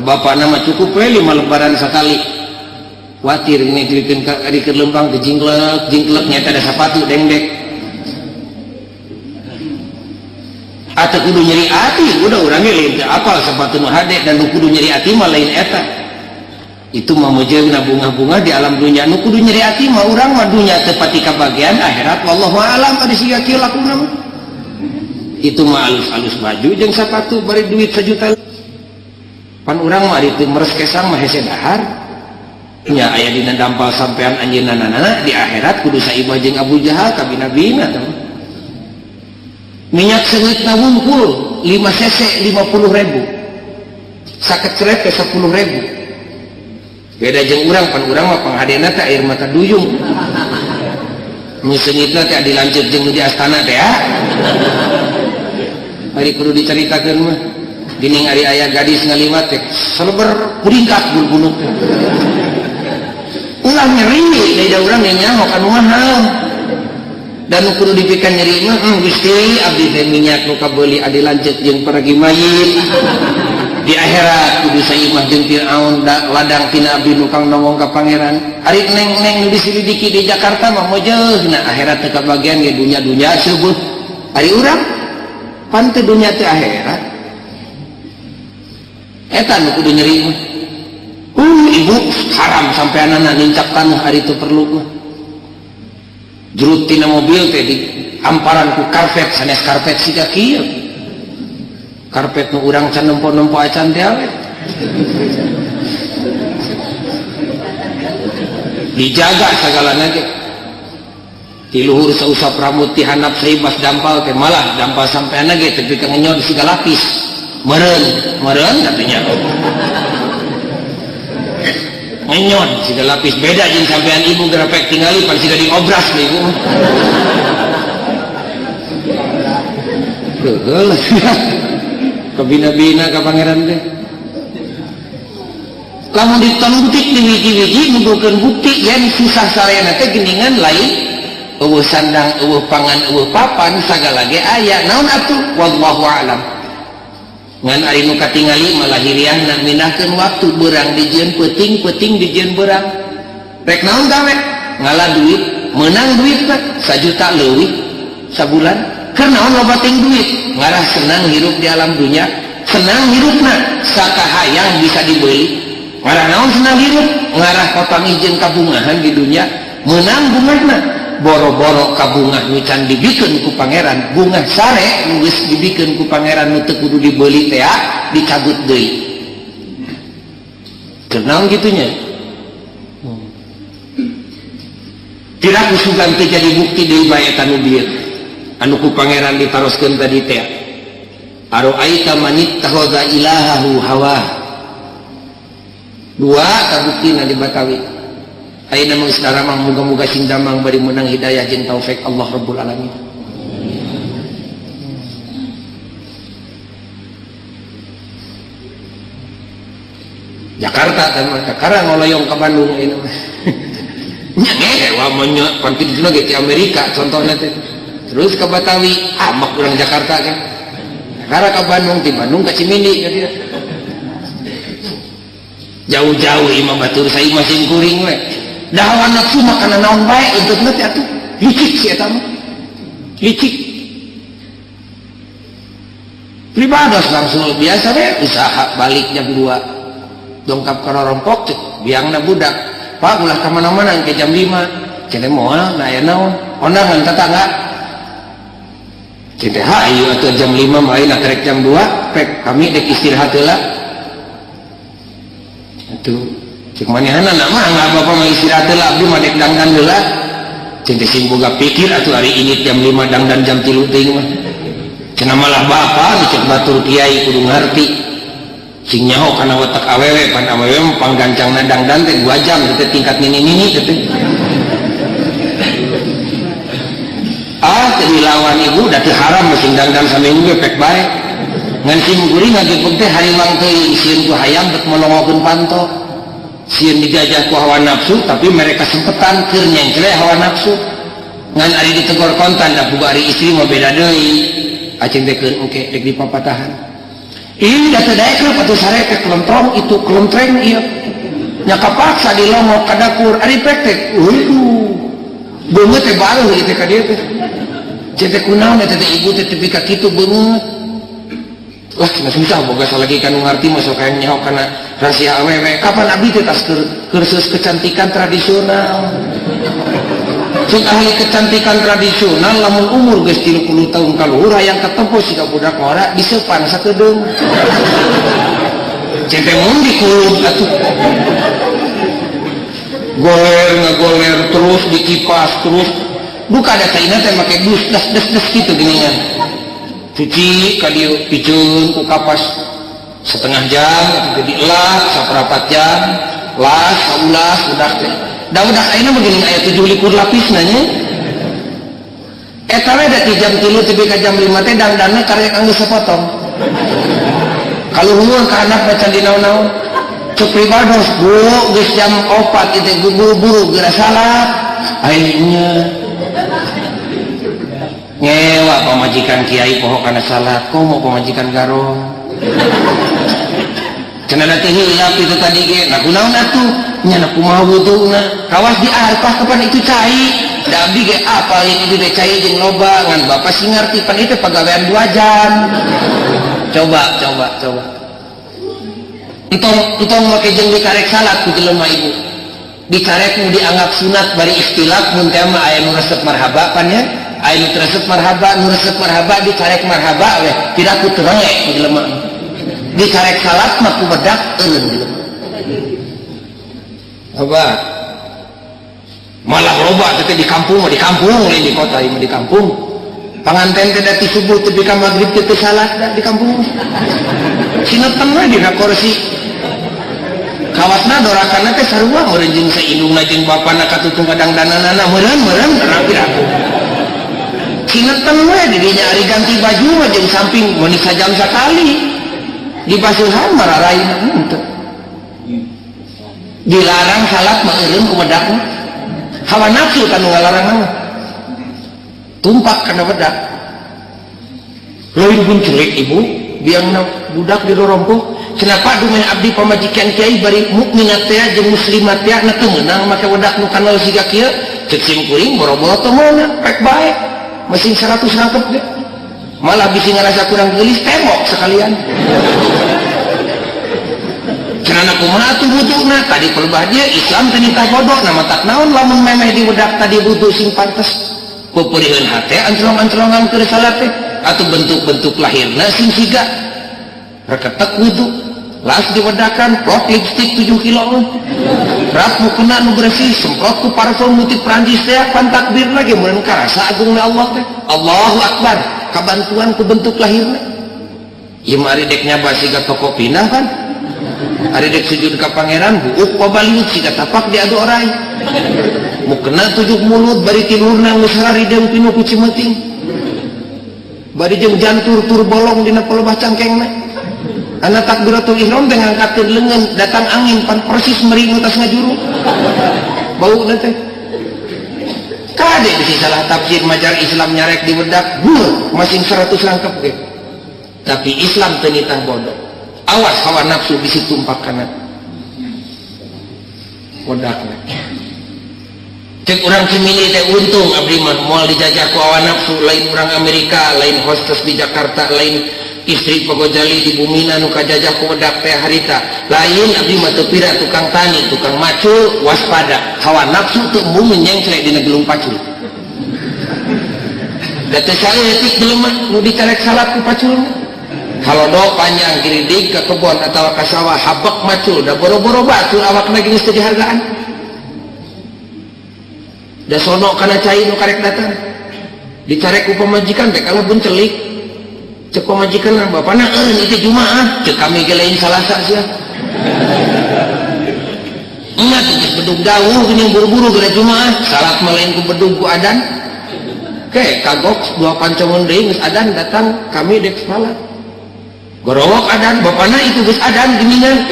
bapak nama cukup we 5 lebaran sekali watir ngikirikeun ka dikeun lempang teh jingklek nyata ada sapatu dengdek atuh kudu nyeri ati udah urang ge lain teu apal sapatu nu hade dan nu kudu nyeri ati mah lain eta itu mah mojeuna bunga-bunga di alam dunya nu kudu nyeri ati mah urang mah dunya teu pati kabagian akhirat wallahu a'lam pada siga kieu lakuna mah itu mah alus-alus baju jeung sapatu bari duit 1 juta pan urang mah ari teu meres kesang mah hese dahar nya aya dina dampal sampean anjeunna nana di akhirat kudu saibah jeung Abu Jahal ka bina-bina teh minyak seungitna wungkul 5 cc 50.000 sakecret ke 10.000 beda jeung urang pan urang mah panghadena teh air mata duyung nu seungitna teh dilanceut jeung nu di astana teh ya hari kudu diceritakeun mah geuning ari aya gadis ngaliwat teh seleber puringkat bulbuluk ulah nyeri da urang yang nyaho anu mahal dan nu kudu dipikeun nyeri mah Gusti abdi teh minyak nu kabeuli adi lanceut jeung peragi mayit di akhirat kudu saimah jeung Firaun ladang tina abdi nu kang nongong ka pangeran ari neng nu diselidiki di Jakarta mah mojeuna akhirat teu kabagian ge dunya-dunya seubeut ari urang pan teu dunya teu akhirat eta nu kudu nyeri mah ibu haram sampeanana nincak tanah ari teu perlu mah jurut tina mobil teh di amparan ku karpet sanes karpet siga kieu karpet nu urang can nempo-nempo acan teh awet dijaga sagalana ge di luhur sausap rambut ti handap saibas dampal teh malah dampal sampeana ge teu ka ngenyot siga lapis meureun katanya ngenyot siga lapis beda jeung sampean ibu grapek tingali pan siga diobras ke ibu geul ka bina-bina ka pangeran teh lamun ditontik di wiji-wiji nuduhkeun bukti yen susah sarena teh geuningan lain eueuh sandang eueuh pangan eueuh papan sagala ge aya naon atuh wallahu a'lam ngan ari nu katingali malahirianna mindahkeun waktu beurang dijieun peuting dijieun beurang rek naon gawe ngala duit menang duit mah 1 juta leuwih sabulan keur naon loba ting duit ngarah senang hirup di alam dunya senang hirupna sakahayang bisa dibeli ngarah naon senang hirup ngarah potong ijeun kabungahan di dunya menang bungahna boro-boro kabungah nu can dibikeun ku pangeran bunga sare nu geus dibikeun ku pangeran nu teu kudu dibeli teh dicabut deui keur naon gitunya tidak usugan teh jadi bukti deui bae eta nu dieu anu ku pangeran ditaroskeun tadi teh aroaita manit tahoza ilahahu hawa dua kabuktina di Batawi ayeuna mah saudara mah muga-muga sing damang bari menang hidayah jeung taufik Allah Rabbul Alamin. Jakarta kan mah kakara ngoloyong ka Bandung ieu mah. Nya ngewa nya konfidensna ge ti Amerika contohna teh. Terus ka Batawi, mah urang Jakarta kan. Kakara ka Bandung, ti Bandung ka Cimindi jadi. Jauh-jauh imam batur saya masih kuring we. Dahawan nafsu makanan naon bae untuk nanti atuh licik si eta mah licik pribados langsung biasa we usaha balik jam 2 dongkap ka rorompok biangna budak pak ulah ka mana-mana engke jam 5 cenah moal na aya naon ondangan tetangga cenah hayu atuh jam 5 mah ayeuna rek jam 2 pek kami dek istirahat heula atuh cek manehna mah angga bapak mah istirahat heula abdi mah dek dangdan heula cenah sing boga pikir atuh hari ini jam 5 dangdan jam 3 teuing mah cenah malah bapak cek batur kiai kudu ngarti sing nyaho kana watak awewe pan awewe mah panggancangna dangdan teh 2 jam teh tingkat nini-nini teh teh dilawan ibu da teu haram sing dangdan saminggu ge pek bae ngan sing guring ngagepeg teh hariwang teuing sieun ku hayam bet melongokeun panto sieun dijajah ku hawa nafsu tapi mereka sempetan keur nyencele hawa nafsu ngan ari ditegor kontan da boga ari istri mah beda deui acing teh keur engke dek dipapatahan ini da teu daek atuh sare teh kelentrong itu kelentreng ieu nya kapaksa dilongok ka dapur ari pek teh beungeut teh baleuh ieu teh ka dieu teh cete kunaon teh ibu teh tepi ka kitu beungeut lah cenah susah boga salagi kanu ngarti mah sok hayang nyaho kana rahasia awewe kapan abdi teh tas kursus kecantikan tradisional sok ahli kecantikan tradisional lamun umur geus 30 tahun kaluhur hayang katempo siga budak ngora diseupan sakedeung cete mun dikulub atuh goler ngagoler terus dikipas terus buka ada saina teh make dus das gitu geuningan cuci ka dieu piceun ku kapas setengah jam atau dielah saperempat jam las saulas udah teh da udah ayeuna mah geuning aya 7 likur lapisna nya eta we da ti jam 3 tepi ka jam 5 teh dangdanna karek anggeus sapotong kaluhur ka anak baca di naon-naon cek pribados bu geus jam 4 itu buru-buru geura salat ayeuna ngewa pamajikan kiai poho kana salat kok mau pamajikan garong cenah teh hilap itu tadi ge nah kunaon atuh nya na kumaha wuduna kawas diarpah kapan itu cai da abdi ge apa ini di cai jeung loba ngan bapak sing ngarti pan itu pagawean 2 jam coba entong make jeung dikarek salat ku jelema ibu dikarek nu dianggap sunat bari ikhtilaf mun teh mah aya nu resep marhaba pan ya aya nu resep marhaba nu resep marhaba dikarek marhaba we tidak ku terengek ku jelema dikarek salat mah ku bedak euleun jelema coba malah loba teh di kampung lain di kota ieu di kampung panganten teh dati subuh tepi ka magrib teh salat da di kampung sineteng we dina kursi kawasna dorakanna teh sarua meureun jeung saindungna jeung bapana katutung kadangdanana meureun rapi-rapi sineteng we di dinya ari ganti baju mah jeung samping meuni sajam sakali di basuhan mararaina henteu dilarang salat mah eureun ku bedak mah hawa nafsu kan ngalarang mah tumpak kana bedak leuwih pun culik ibu biangna budak di lorompo kenapa dumeh abdi pamajikan kiai bari mukminat teh jeung muslimat teh na teu meunang make budak nu kanal siga kieu cek simkuring boro-boro teu meunang pek bae mesin 100 rangkep ge malah bisi ngarasa kurang geulis tembok sekalian cenana kumaha atuh wuduna tadi pelebah dia Islam teh nitah bodoh nama tak naon lamun memeh di budak tadi wudu sing pantes peupeurieun hate ancelong-ancelongan keur salat teh atau bentuk-bentuk lahirna sing siga reketek wudu las diwedakan plot lipstick 7 kilo rap mukena nu bersih semprot ku parfum mutik Prancis teh pan takbir lagi mun karasa agungna Allah teh Allahu Akbar kabantuan ku bentuk lahirna ieu mah ari dek nyaba siga toko pindah kan ari dek sujud ka pangeran buuk pabaliut siga tapak diadu orai mukena 7 mulut bari tilurna geus harideung pinu ku cimeuting bari jeung jantur tur bolong dina pelebah cangkengna anak takbiratul ihram teh ngangkatkeun leungeun datang angin pan persis mering atas ngajuru bauna teh kade bisi salah tafsir majar Islam nyarek di bedak masing 100 rangkep ge tapi Islam teu nitah bodoh awas hawa nafsu bisi tumpak kana bodakna cek urang cimili teh untung abdi mah moal dijajah ku hawa nafsu lain urang Amerika lain hostess di Jakarta lain istri pagojali di bumina nu kajajah ku wedak teh harita lain abdi mah teu pira tukang tani tukang macul waspada hawa nafsu teu embung nyengclek dina gelung pacul da teu saeutik jelema nu dicarek salat ku paculna halodo panjang giridig ka kebon atawa ka sawah habek macul da boro-boro bacul awakna geus teu dihargaan da sono kana cai nu karek datang dicarek ku pamajikan teh kalau buncelik cek pamajikan bapana itu Jumaah cek kami ge lain Salasa sia ingat geus bedug dawuh geuning buru-buru geura Jumaah salat mah lain ku bedug ku adan ke kagok 2 pancongan deui geus adan datang kami dek salat gorowok adan bapana itu geus adan geuningan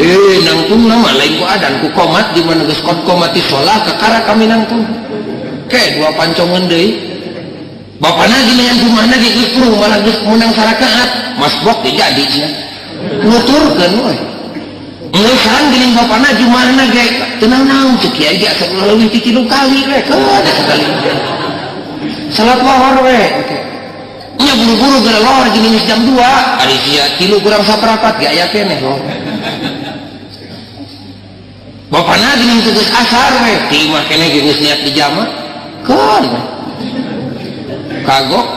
nangtung mah lain ku adan ku qomat di mana geus qomati shalah kakara kami nangtung ke 2 pancongan deui bapana geuningan rumahna di geus purung malah geus menang sarakaat masbok teh jadi nya nuturkeun we ngeusan geuning bapana jumahna ge tenang naon ceuk kiai ge asa leuwih ti 3 kali we kada sekali salat lohor we nya buru-buru geura lohor geuning jam 2 ari sia 3 kurang saperapat ge aya keneh loh bapana geuning geus asar we ti mah keneh geus niat di jama kan kagok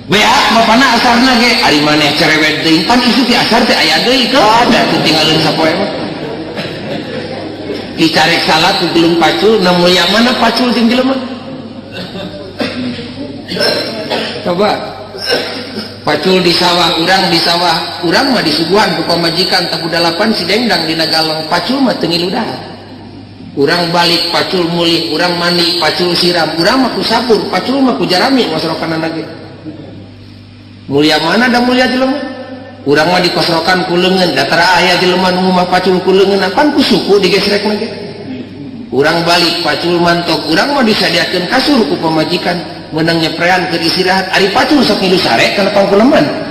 beak bapana asarna ge ari maneh cerewet teuing pan isu ti asar teh aya deui kada teu tinggalin sapoe mah dicarek salat ku gelung pacul na mulia mana pacul jeung jelema coba pacul di sawah urang mah disuguhan ku pamajikan tabu 8 si dengdang dina galong pacul mah teu ngiludahan urang balik pacul mulih urang mandi pacul siram urang mah ku sabur pacul mah ku jarami masrokanana ge mulia mana da mulia jelema urang mah dikosrokan ku leungeun da tara aya jelema nu mah pacul ku leungeun apan ku suku digesrekna ge urang balik pacul mantok urang mah disadiakeun kasur ku pamajikan meunang nyeprean keur istirahat ari pacul sok ngilu sare kana pangkuleman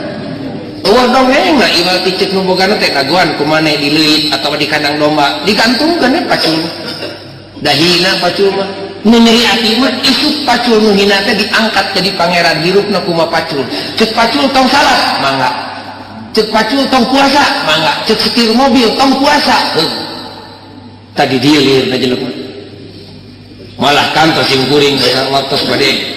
eueuh dongeng na iwal picek nu bogana teh kaguan ku maneh di leuit atawa di kandang domba digantungkeun we pacul dahina pacul mah nu nyeri ati mah isuk pacul nu hina teh diangkat jadi pangeran hirupna kumaha pacul cek pacul tong salat mangga cek pacul tong puasa mangga cek setir mobil tong puasa tadi dia lieur jelema malah kantos simkuring waktu bade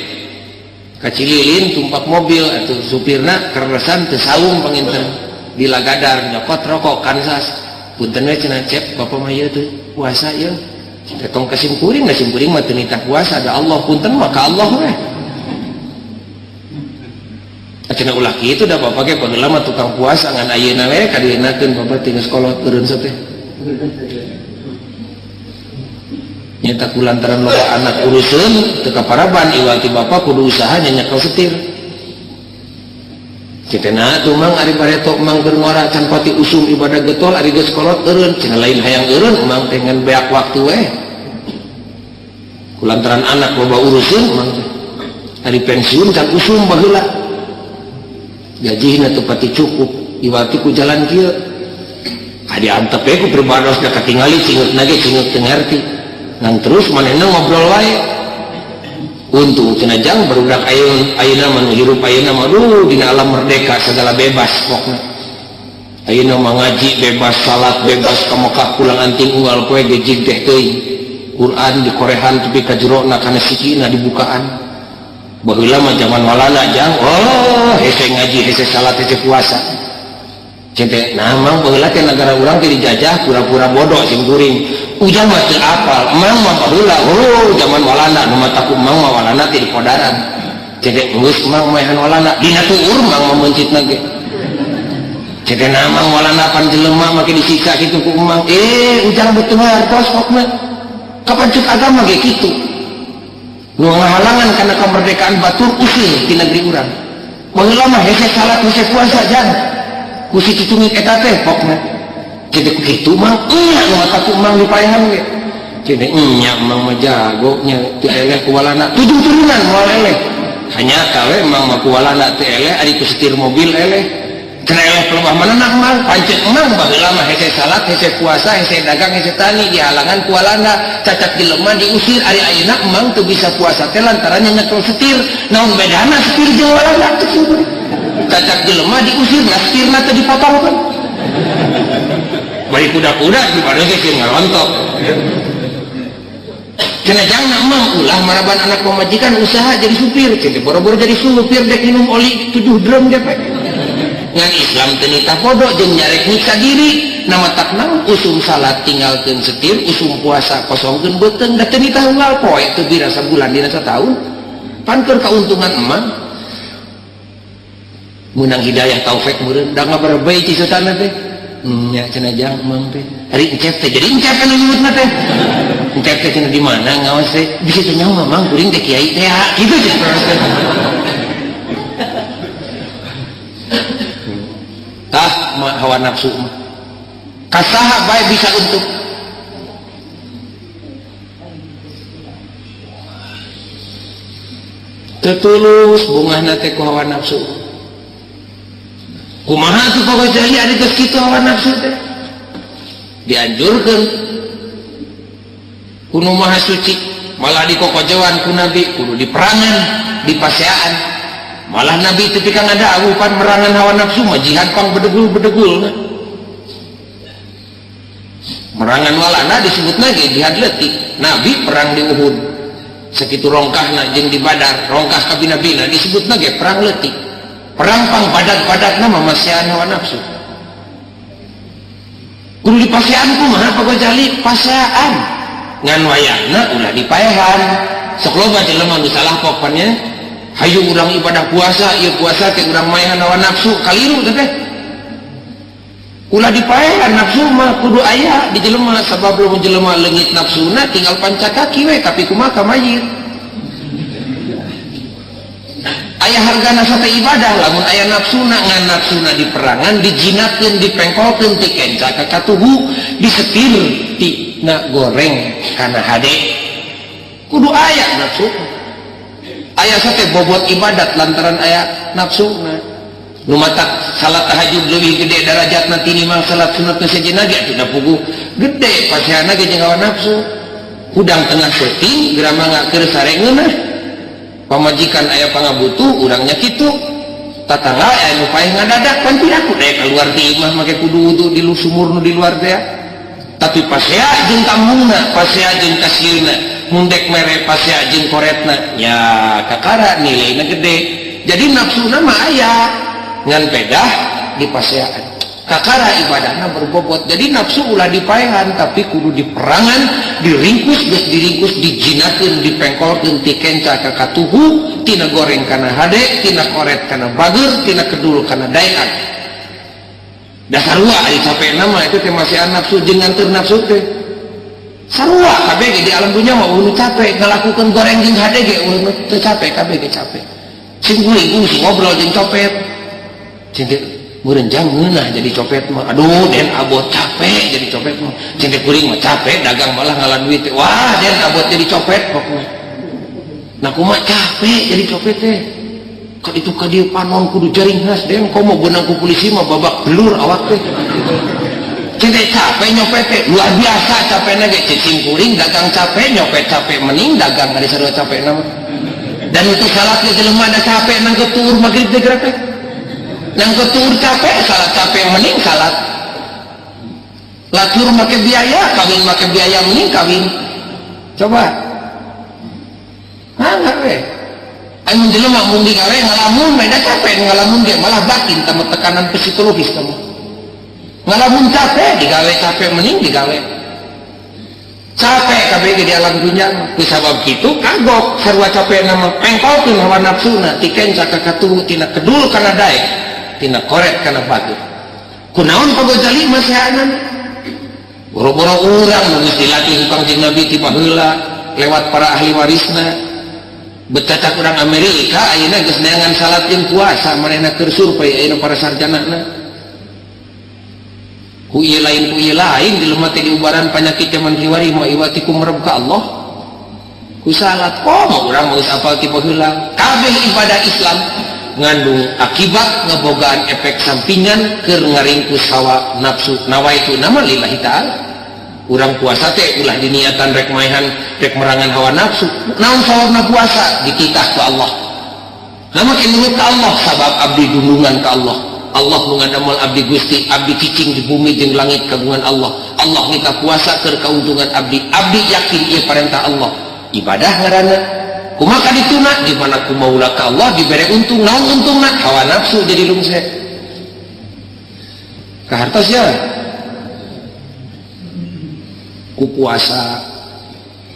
kacililin tumpak mobil atau supirna keresan teu saung panginten dilagadar nyokot rokok kansas punten we cenah cep bapak mah ieu teh puasa ieu tong kasimkuring mah teu nitah puasa da Allah punten mah ka Allah we cenah ulah kitu da bapak ge bageula mah tukang puasa ngan ayeuna we kadienakeun bapak teu geus kolot teureun teh nyata kulantaran loba anak urusan teu kaparaban iwal ti bapa kudu usaha nya nyekal setir kitena atuh mang ari pareto mang keur ngora can pati usum ibadah getol ari geus kolot eureun cenah lain hayang eureun mang teh ngan beak waktu we kulantaran anak loba urusan mang ari pensiun can usum baheula gajihna teu pati cukup iwati ku jalan kieu diantep ku pribados da katingali cingeutna ge cingeut teu ngarti ngan terus manehna ngobrol wae untung cenah jang barudak ayeuna manu hirup ayeuna mah dina alam merdeka segala bebas pokna ayeuna mah ngaji bebas salat bebas ka Mekah pulang anting unggal poe ge jig teh teuing Quran dikorehan tepi ka jerona kana sikina dibukaan baheula mah zaman walana jang hese ngaji hese salat hese puasa cente nah mang baheula teh negara urang teh dijajah pura-pura bodoh sing kuring ujang mah teu apal mang mah baheula zaman walana nu mah takut mang mah walana teh di podaran cente geus mang maehan walana dina tuur mang mah mencitna ge cente nah mang walana pan jelema make disiksa kitu ku mang ujang betul hartos pokna kapan cuk agama ge kitu nu ngahalangan kana kemerdekaan batur usir di negeri urang baheula mah hese salat hese puasa jang ku si cicungit eta teh pokna cede ku kitu mang nya nu takut mang dipaehan ge cede nya mang mah jago nya teu eleh ku walana 7 turunan moal eleh hanya kawe mang mah ku walana teu eleh ari ku setir mobil eleh kana eleh pelebah manehna mang pancet mang baheula mah hese salat hese puasa hese dagang hese tani dihalangan ku walana cacat jelema diusir ari ayeuna mang teu bisa puasa teh lantaran nyekel setir naon bedana setir jeung walana teh cacat jelema diusir nah setirna teh dipotongkeun bari kuda-kuda di padang ge ngalontok cenah jangna mang ulah maraban anak pamajikan usaha jadi supir cenah boro-boro jadi supir dek minum oli 7 drum ge ngan Islam teu nitah podo jeung nyarek nyiksa diri nama tak naon usum salat tinggalkeun setir usum puasa kosongkeun beuteung da teu nitah unggal poe teu bira sabulan dina sataun pan keur kauntungan emang menang hidayah taufik meureun da ngabarebei ti seutana teh nya cenah jang emang teh ari encep teh jadi encep anu nyebutna teh encep teh cenah di mana ngaos teh bisi teh nyaho mamang kuring teh kiai teh kitu cenah tah mah hawa nafsu mah kasaha bae bisa untuk tetulus bungahna teh ku hawa nafsu kumaha tuh pokoknya jahili ada geus kitu hawa nafsu teh dianjurkeun kuno maha suci malah dikokojoan ku nabi kudu diperangan dipaseaan malah nabi teu pika ngadawuh pan merangan hawa nafsu mah jihad pang bedegul-bedegul merangan walana disebutna ge jihad leutik nabi perang di Uhud sakitu rongkahna jeung di Badar rongkah ka bina-bina disebutna ge perang leutik perang pang badat-badatna mah masean hawa nafsu kudu dipasean kumaha pokok jali pasean ngan wayahna ulah dipaehan sok loba jelema nu salah pokoknya hayu urang ibadah puasa ieu puasa teh urang maehan hawa nafsu kaliru teh ulah dipaehan nafsu mah kudu aya di jelema sabab lamun jelema leungit nafsuna tinggal pancakaki we tapi kumaha ka mayit aya hargana sate ibadah lamun aya nafsuna ngan nafsuna diperangan dijinatkeun dipengkolkeun ti kenca ka katuhu disetir tina goreng kana hade kudu aya nafsu aya sate bobot ibadat lantaran aya nafsuna nu matak salat tahajud leuwih gede darajatna tinimbang salat sunat sejeuna ge atuh puguh gede paseana ge jeung hawa nafsu hudang tengah seuting geura mangga keur sare ngeunah pamajikan aya pangabutuh urangnya kitu tatangga aya nu paeh ngadadak pan tidak kudu keluar ti imah make kudu wudu di sumur nu di luar teh tapi pasea jeung kamungna pasea jeung kasieuna mundek mere pasea jeung koretna nya kakara nilaina gede jadi nafsuna mah aya ngan pedah di paseaan kakara ibadahna berbobot jadi nafsu ulah dipaehan tapi kudu diperangan diringkus geus diringkus dijinakeun dipengkolkeun ti kenca ka katuhu tina goreng kana hade tina koret kana bager tina kedul kana daean da sarua ari capena mah itu teh masean nafsu jeung nganteur nafsu teh sarua kabeh ge di alam dunya mah ulun capek ngalakukeun goreng jeung hade ge ulun teu capek kabeh ge capek sing guling sing ngobrol jeung copet cinta murenjang ngeunah jadi copet mah aduh den abot capek jadi copet mah cinta kuring mah capek dagang malah ngalah duit wah den abot jadi copet pokoknya nah kumaha capek jadi copet teh kan itu ka dieu panon kudu jaring khas den komo beunang ku polisi mah babak belur awak teh cede capek nyopet teh luar biasa capekna ge cicing kuring dagang capek nyopet capek mending dagang ari sarua capek nama dan untuk salat ge jelema ada capek nang ketur magrib teh gerak teh nang ketur capek salat capek mending salat latur make biaya kawin make biaya mending kawin coba enggak we anu jelema mun digawe ngalamun beda capek ngalamun ge malah batin tambah tekanan psikologis kamu ngalamun capek digawe capek mending digawe capek kabeh di alam dunia ku sabab kitu kagok sarua capek nama pengkolkeun hawa nafsuna tikeun sakakatu tina kedul kana daek tina koret kana batu kunaon pagojali masehanan boro-boro urang nu geus dilatih ku Kangjeng Nabi ti baheula lewat para ahli warisna betacak urang Amerika ayeuna geus neangan salat jeung puasa manehna keur survei ayeuna para sarjanana ku ieu lain jelema teh diubaran panyakit zaman kiwari ma iwatikum rabb ka Allah ku salat komo urang geus apal ti baheula kabeh ibadah Islam ngandung akibat ngebogaan efek sampingan keur ngaringkus hawa nafsu nawaitu nama lillahi ta'ala urang puasa teh ulah diniatan rek maehan rek merangan hawa nafsu naon sawabna puasa dititah ku Allah nama kinurut ka Allah sabab abdi dundungan ka Allah Allah nu ngadamel abdi Gusti abdi cicing di bumi jeung langit kagungan Allah Allah nita puasa keur kauntungan abdi yakin ieu parentah Allah ibadah ngaranna kumaha dituna di mana ku maula ka Allah dibere untung naon untungna hawa nafsu jadi lungseh kahartos ya ku puasa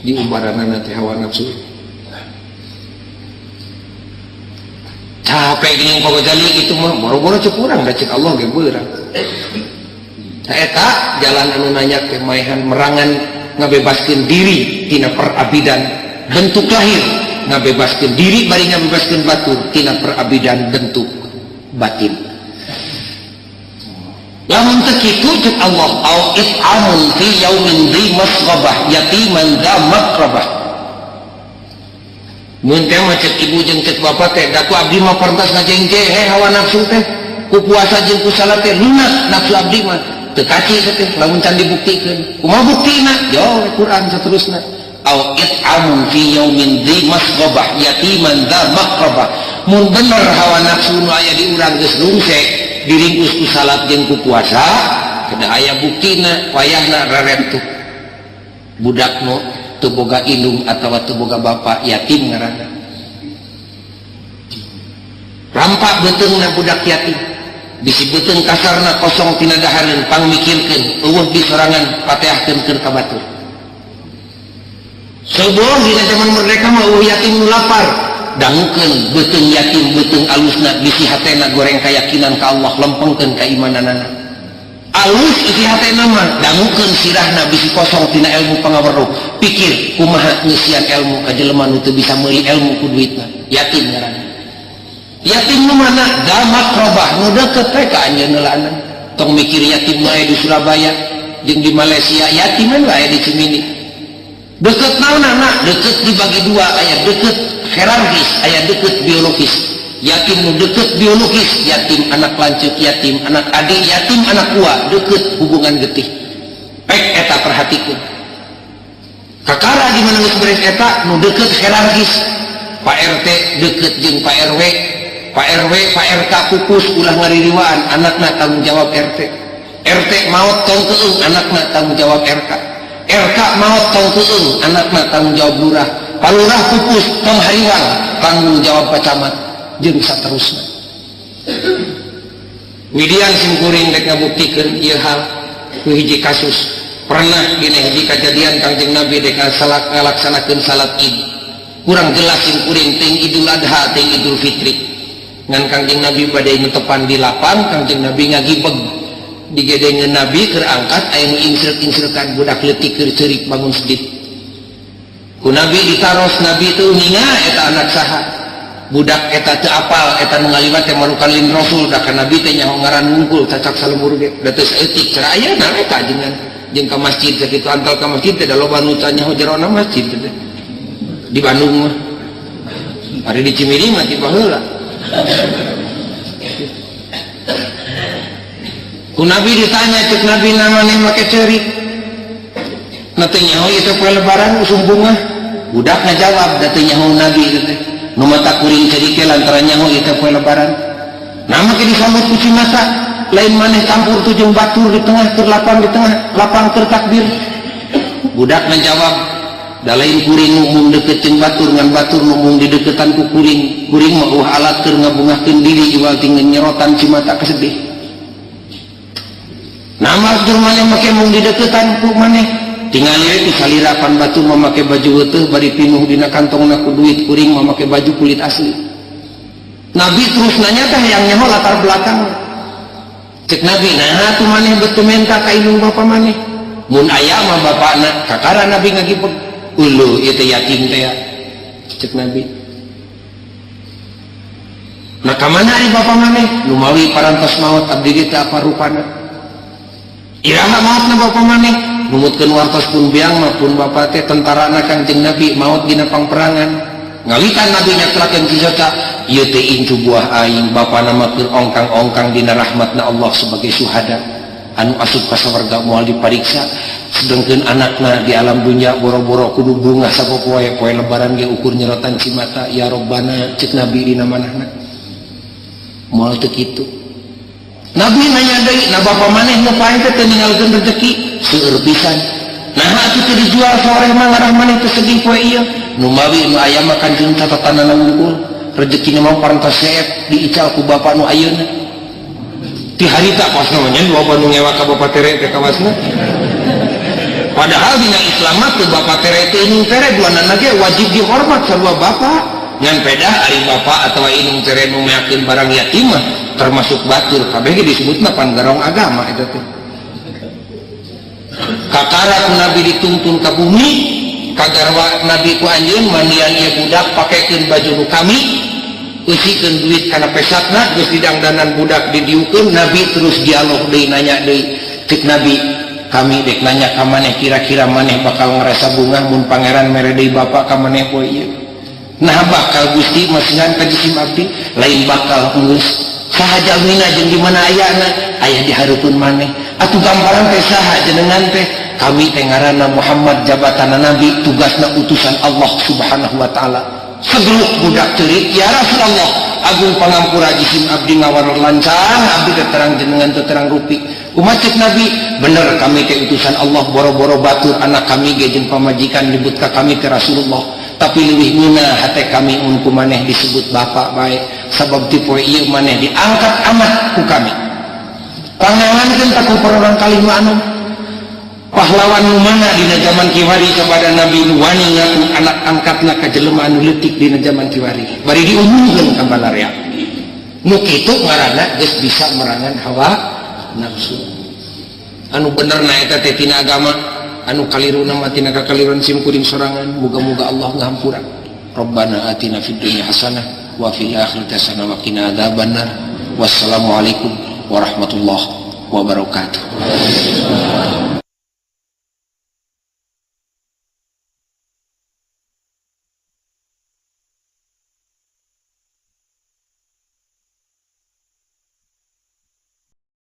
di umbaranana teh hawa nafsu capek geuning pagojali itu mah boro-boro ceuk urang da ceuk Allah ge beurang eta jalan anu nanya teh maehan merangan ngabebaskeun diri tina perabidan bentuk lahir ngabebaskeun diri bari ngabebaskeun batur tina perabidan bentuk batin lamun teu kitu ceuk Allah au it'amun fi yaumin dhi masghabah yatiman dha maqrabah mun teh mah ceuk ibu jeung ceuk bapa teh da ku abdi mah pantas ngajengje hawa nafsu teh ku puasa jeung ku salat teh lunas nafsu abdi mah teu kaci teh lamun can dibuktikeun kumaha buktina yo Quran saterusna au it'amun fi yaumin dhi masghabah yatiman dha maqrabah mun bener hawa nafsu nu aya di urang geus lungseh diringkus ku salat jeung ku puasa kada aya buktina wayahna rarentuh budak nu teu boga indung atawa teu boga bapa yatim ngaranna rampak beuteungna budak yatim bisi beuteung kasarna kosong tina dahareun pangmikirkeun eueuh di sorangan patehkeun keur ka batur sebelum dina zaman merdeka mah eueuh yatim nu lapar dangukeun beuteung yatim beuteung alusna bisi hatena goreng keyakinan ka Allah lempengkeun keimananana alus isi hatena mah dangukeun sirahna bisi kosong tina ilmu pangaweruh pikir kumaha ngeusian ilmu ka jelema nu teu bisa meuli ilmu ku duitna yatim ngaranna yatim nu mana damat robah nu deukeut teh ka anjeun heulaana tong mikir yatim mah aya di Surabaya jeung di Malaysia yatim mah aya di Cimindi deket naonana deket dibagi dua aya deket hierarkis aya deket biologis yatim nu deket biologis yatim anak lanceuk yatim anak adik yatim anak tua deket hubungan getih pek eta perhatikeun kakara di mana geus beres eta nu deket hierarkis Pak RT deket jeung Pak RW Pak RW Pak RK pupus ulah ngaririwaan anakna tanggung jawab RT RT maot tong teueung anakna tanggung jawab RK RK maot tong teueung anakna tanggung jawab lurah palurah pupus tong hariwang tanggung jawab pacamat jeung saterusna Widian simkuring rek ngabuktikeun ieu hal ku hiji kasus pernah gini hiji kejadian Kangjeng Nabi dek ngalaksanakeun salat Id kurang jelas simkuring ting Idul Adha ting Idul Fitri ngan Kangjeng Nabi bade netepan di lapang Kangjeng Nabi ngagibeg digedengeun Nabi keur angkat aya nu insrek-insrekan budak leutik keur ceurik bangun sedit ku Nabi ditaros Nabi teu ninga eta anak saha budak eta teu apal eta nu ngaliwat teh marukan lin Rasul da ka Nabi teh nyaho ngaran wungkul cacak salumur ge da teu saeutik cara aya na eta jeung ka masjid sakitu antal ka masjid teh da loba nu nyaho jerona masjid teh di Bandung mah ari di Cimiri mah ti baheula Ku Nabi ditanya cek Nabi namanya make cerik nanti nyaho itu kue lebaran usung bunga budak ngajawab nanti nyaho Nabi itu nu mata kuring cerik lantaran nyaho itu kue lebaran nama ke disambut kuci mata lain maneh campur tujung batur di tengah terlapang di tengah lapang tertakbir budak ngajawab da lain kuring numung deket jeung batur ngan batur numung di deketan ku kuring kuring mah alat keur ngabungahkeun diri jual tinggal nyerotan cimata kesedih nama tur maneh make mung di deketan ku maneh tinggal ieu disalirapan batur memakai baju weuteuh bari pinuh dina kantongna ku duit kuring memakai baju kulit asli Nabi terus nanya teh yang nyaho latar belakang cek Nabi nah tu maneh betu menta ka indung bapa maneh mun aya mah bapana kakara Nabi ngagipeg ulu ieu teh yatim teh ya cek Nabi nah ka mana ari bapa maneh nu mawi parantos maot abdi teh apa rupana iraha maotna bapa maneh numutkeun wartos pun biang maupun bapa teh tentarana Kangjeng Nabi maot dina pangperangan ngalikan Nabi nyakrakeun kisota ieu teh incu buah aing bapa nama keur ongkang-ongkang dina rahmatna Allah sebagai syuhada anu asup ka sawarga moal dipariksa sedengkeun anakna di alam dunya boro-boro kudu bunga sapopoe poe lebaran ge ukur nyerotan cimata ya Robbana cek Nabi dina manahna moal teu kitu Nabi nanya deui na bapa maneh nu pae teh teu ninggalkeun rezeki seueur pisan nah atuh teu dijual sore mah ngarah maneh teu sedih poe ieu nu mawi nu aya mah kanjeng catatanna unggul rezekina mah parantos seep diical ku bapa nu ayeuna ti harita pas namanya bapa nu ngewa ka bapa tere teh kawasna padahal dina Islam mah teu bapa tere teh inung tere duanana ge wajib dihormat sarua bapa ngan pedah ari bapa atawa inung tere nu meakeun barang yatim mah termasuk batur kabeh ge disebutna panggarong agama eta teh kakara ku Nabi dituntun ka bumi kagarwa Nabi ku anjeun mandian ieu budak pakekeun baju nu kami eusikeun duit kana pesatna geus didangdanan budak didiukeun Nabi terus dialog deui nanya deui cek Nabi kami dek nanya ka maneh kira-kira maneh bakal ngarasa bunga mun pangeran mere deui bapa ka maneh poe ieu nah bakal Gusti masihan ka jisim abdi lain bakal geus saha jalmina jeung di mana ayana aya di hareupeun maneh atuh gambaran teh saha jenengan teh kami teh ngaranna Muhammad jabatanna Nabi tugasna utusan Allah Subhanahu wa taala segeluk budak teurik ya Rasulullah agung pangampura jisim abdi ngawaror lancang abdi teh terang jenengan teh terang rupi kumaha cek Nabi bener kami teh utusan Allah boro-boro batur anak kami ge jeung pamajikan nyebut ka kami teh Rasulullah tapi leuwih ngeunah hate kami mun ku maneh disebut bapak bae sabab ti poe ieu maneh diangkat amat ku kami pangangankeun ka ku perorang kali nu anu pahlawan nu mana dina zaman kiwari sabada Nabi nu wani ngaku anak angkatna ka jelema anu leutik dina zaman kiwari bari diumumkeun ka balaria nu kitu ngaranna geus bisa merangan hawa nafsu anu benerna eta teh tina agama anu kaliruna mah tina kakaliruan sim kuring sorangan muga-muga Allah ngahampura Rabbana atina fid dunya hasanah wa fil akhirati hasanah wa qina adzabannar wassalamualaikum warahmatullahi wabarakatuh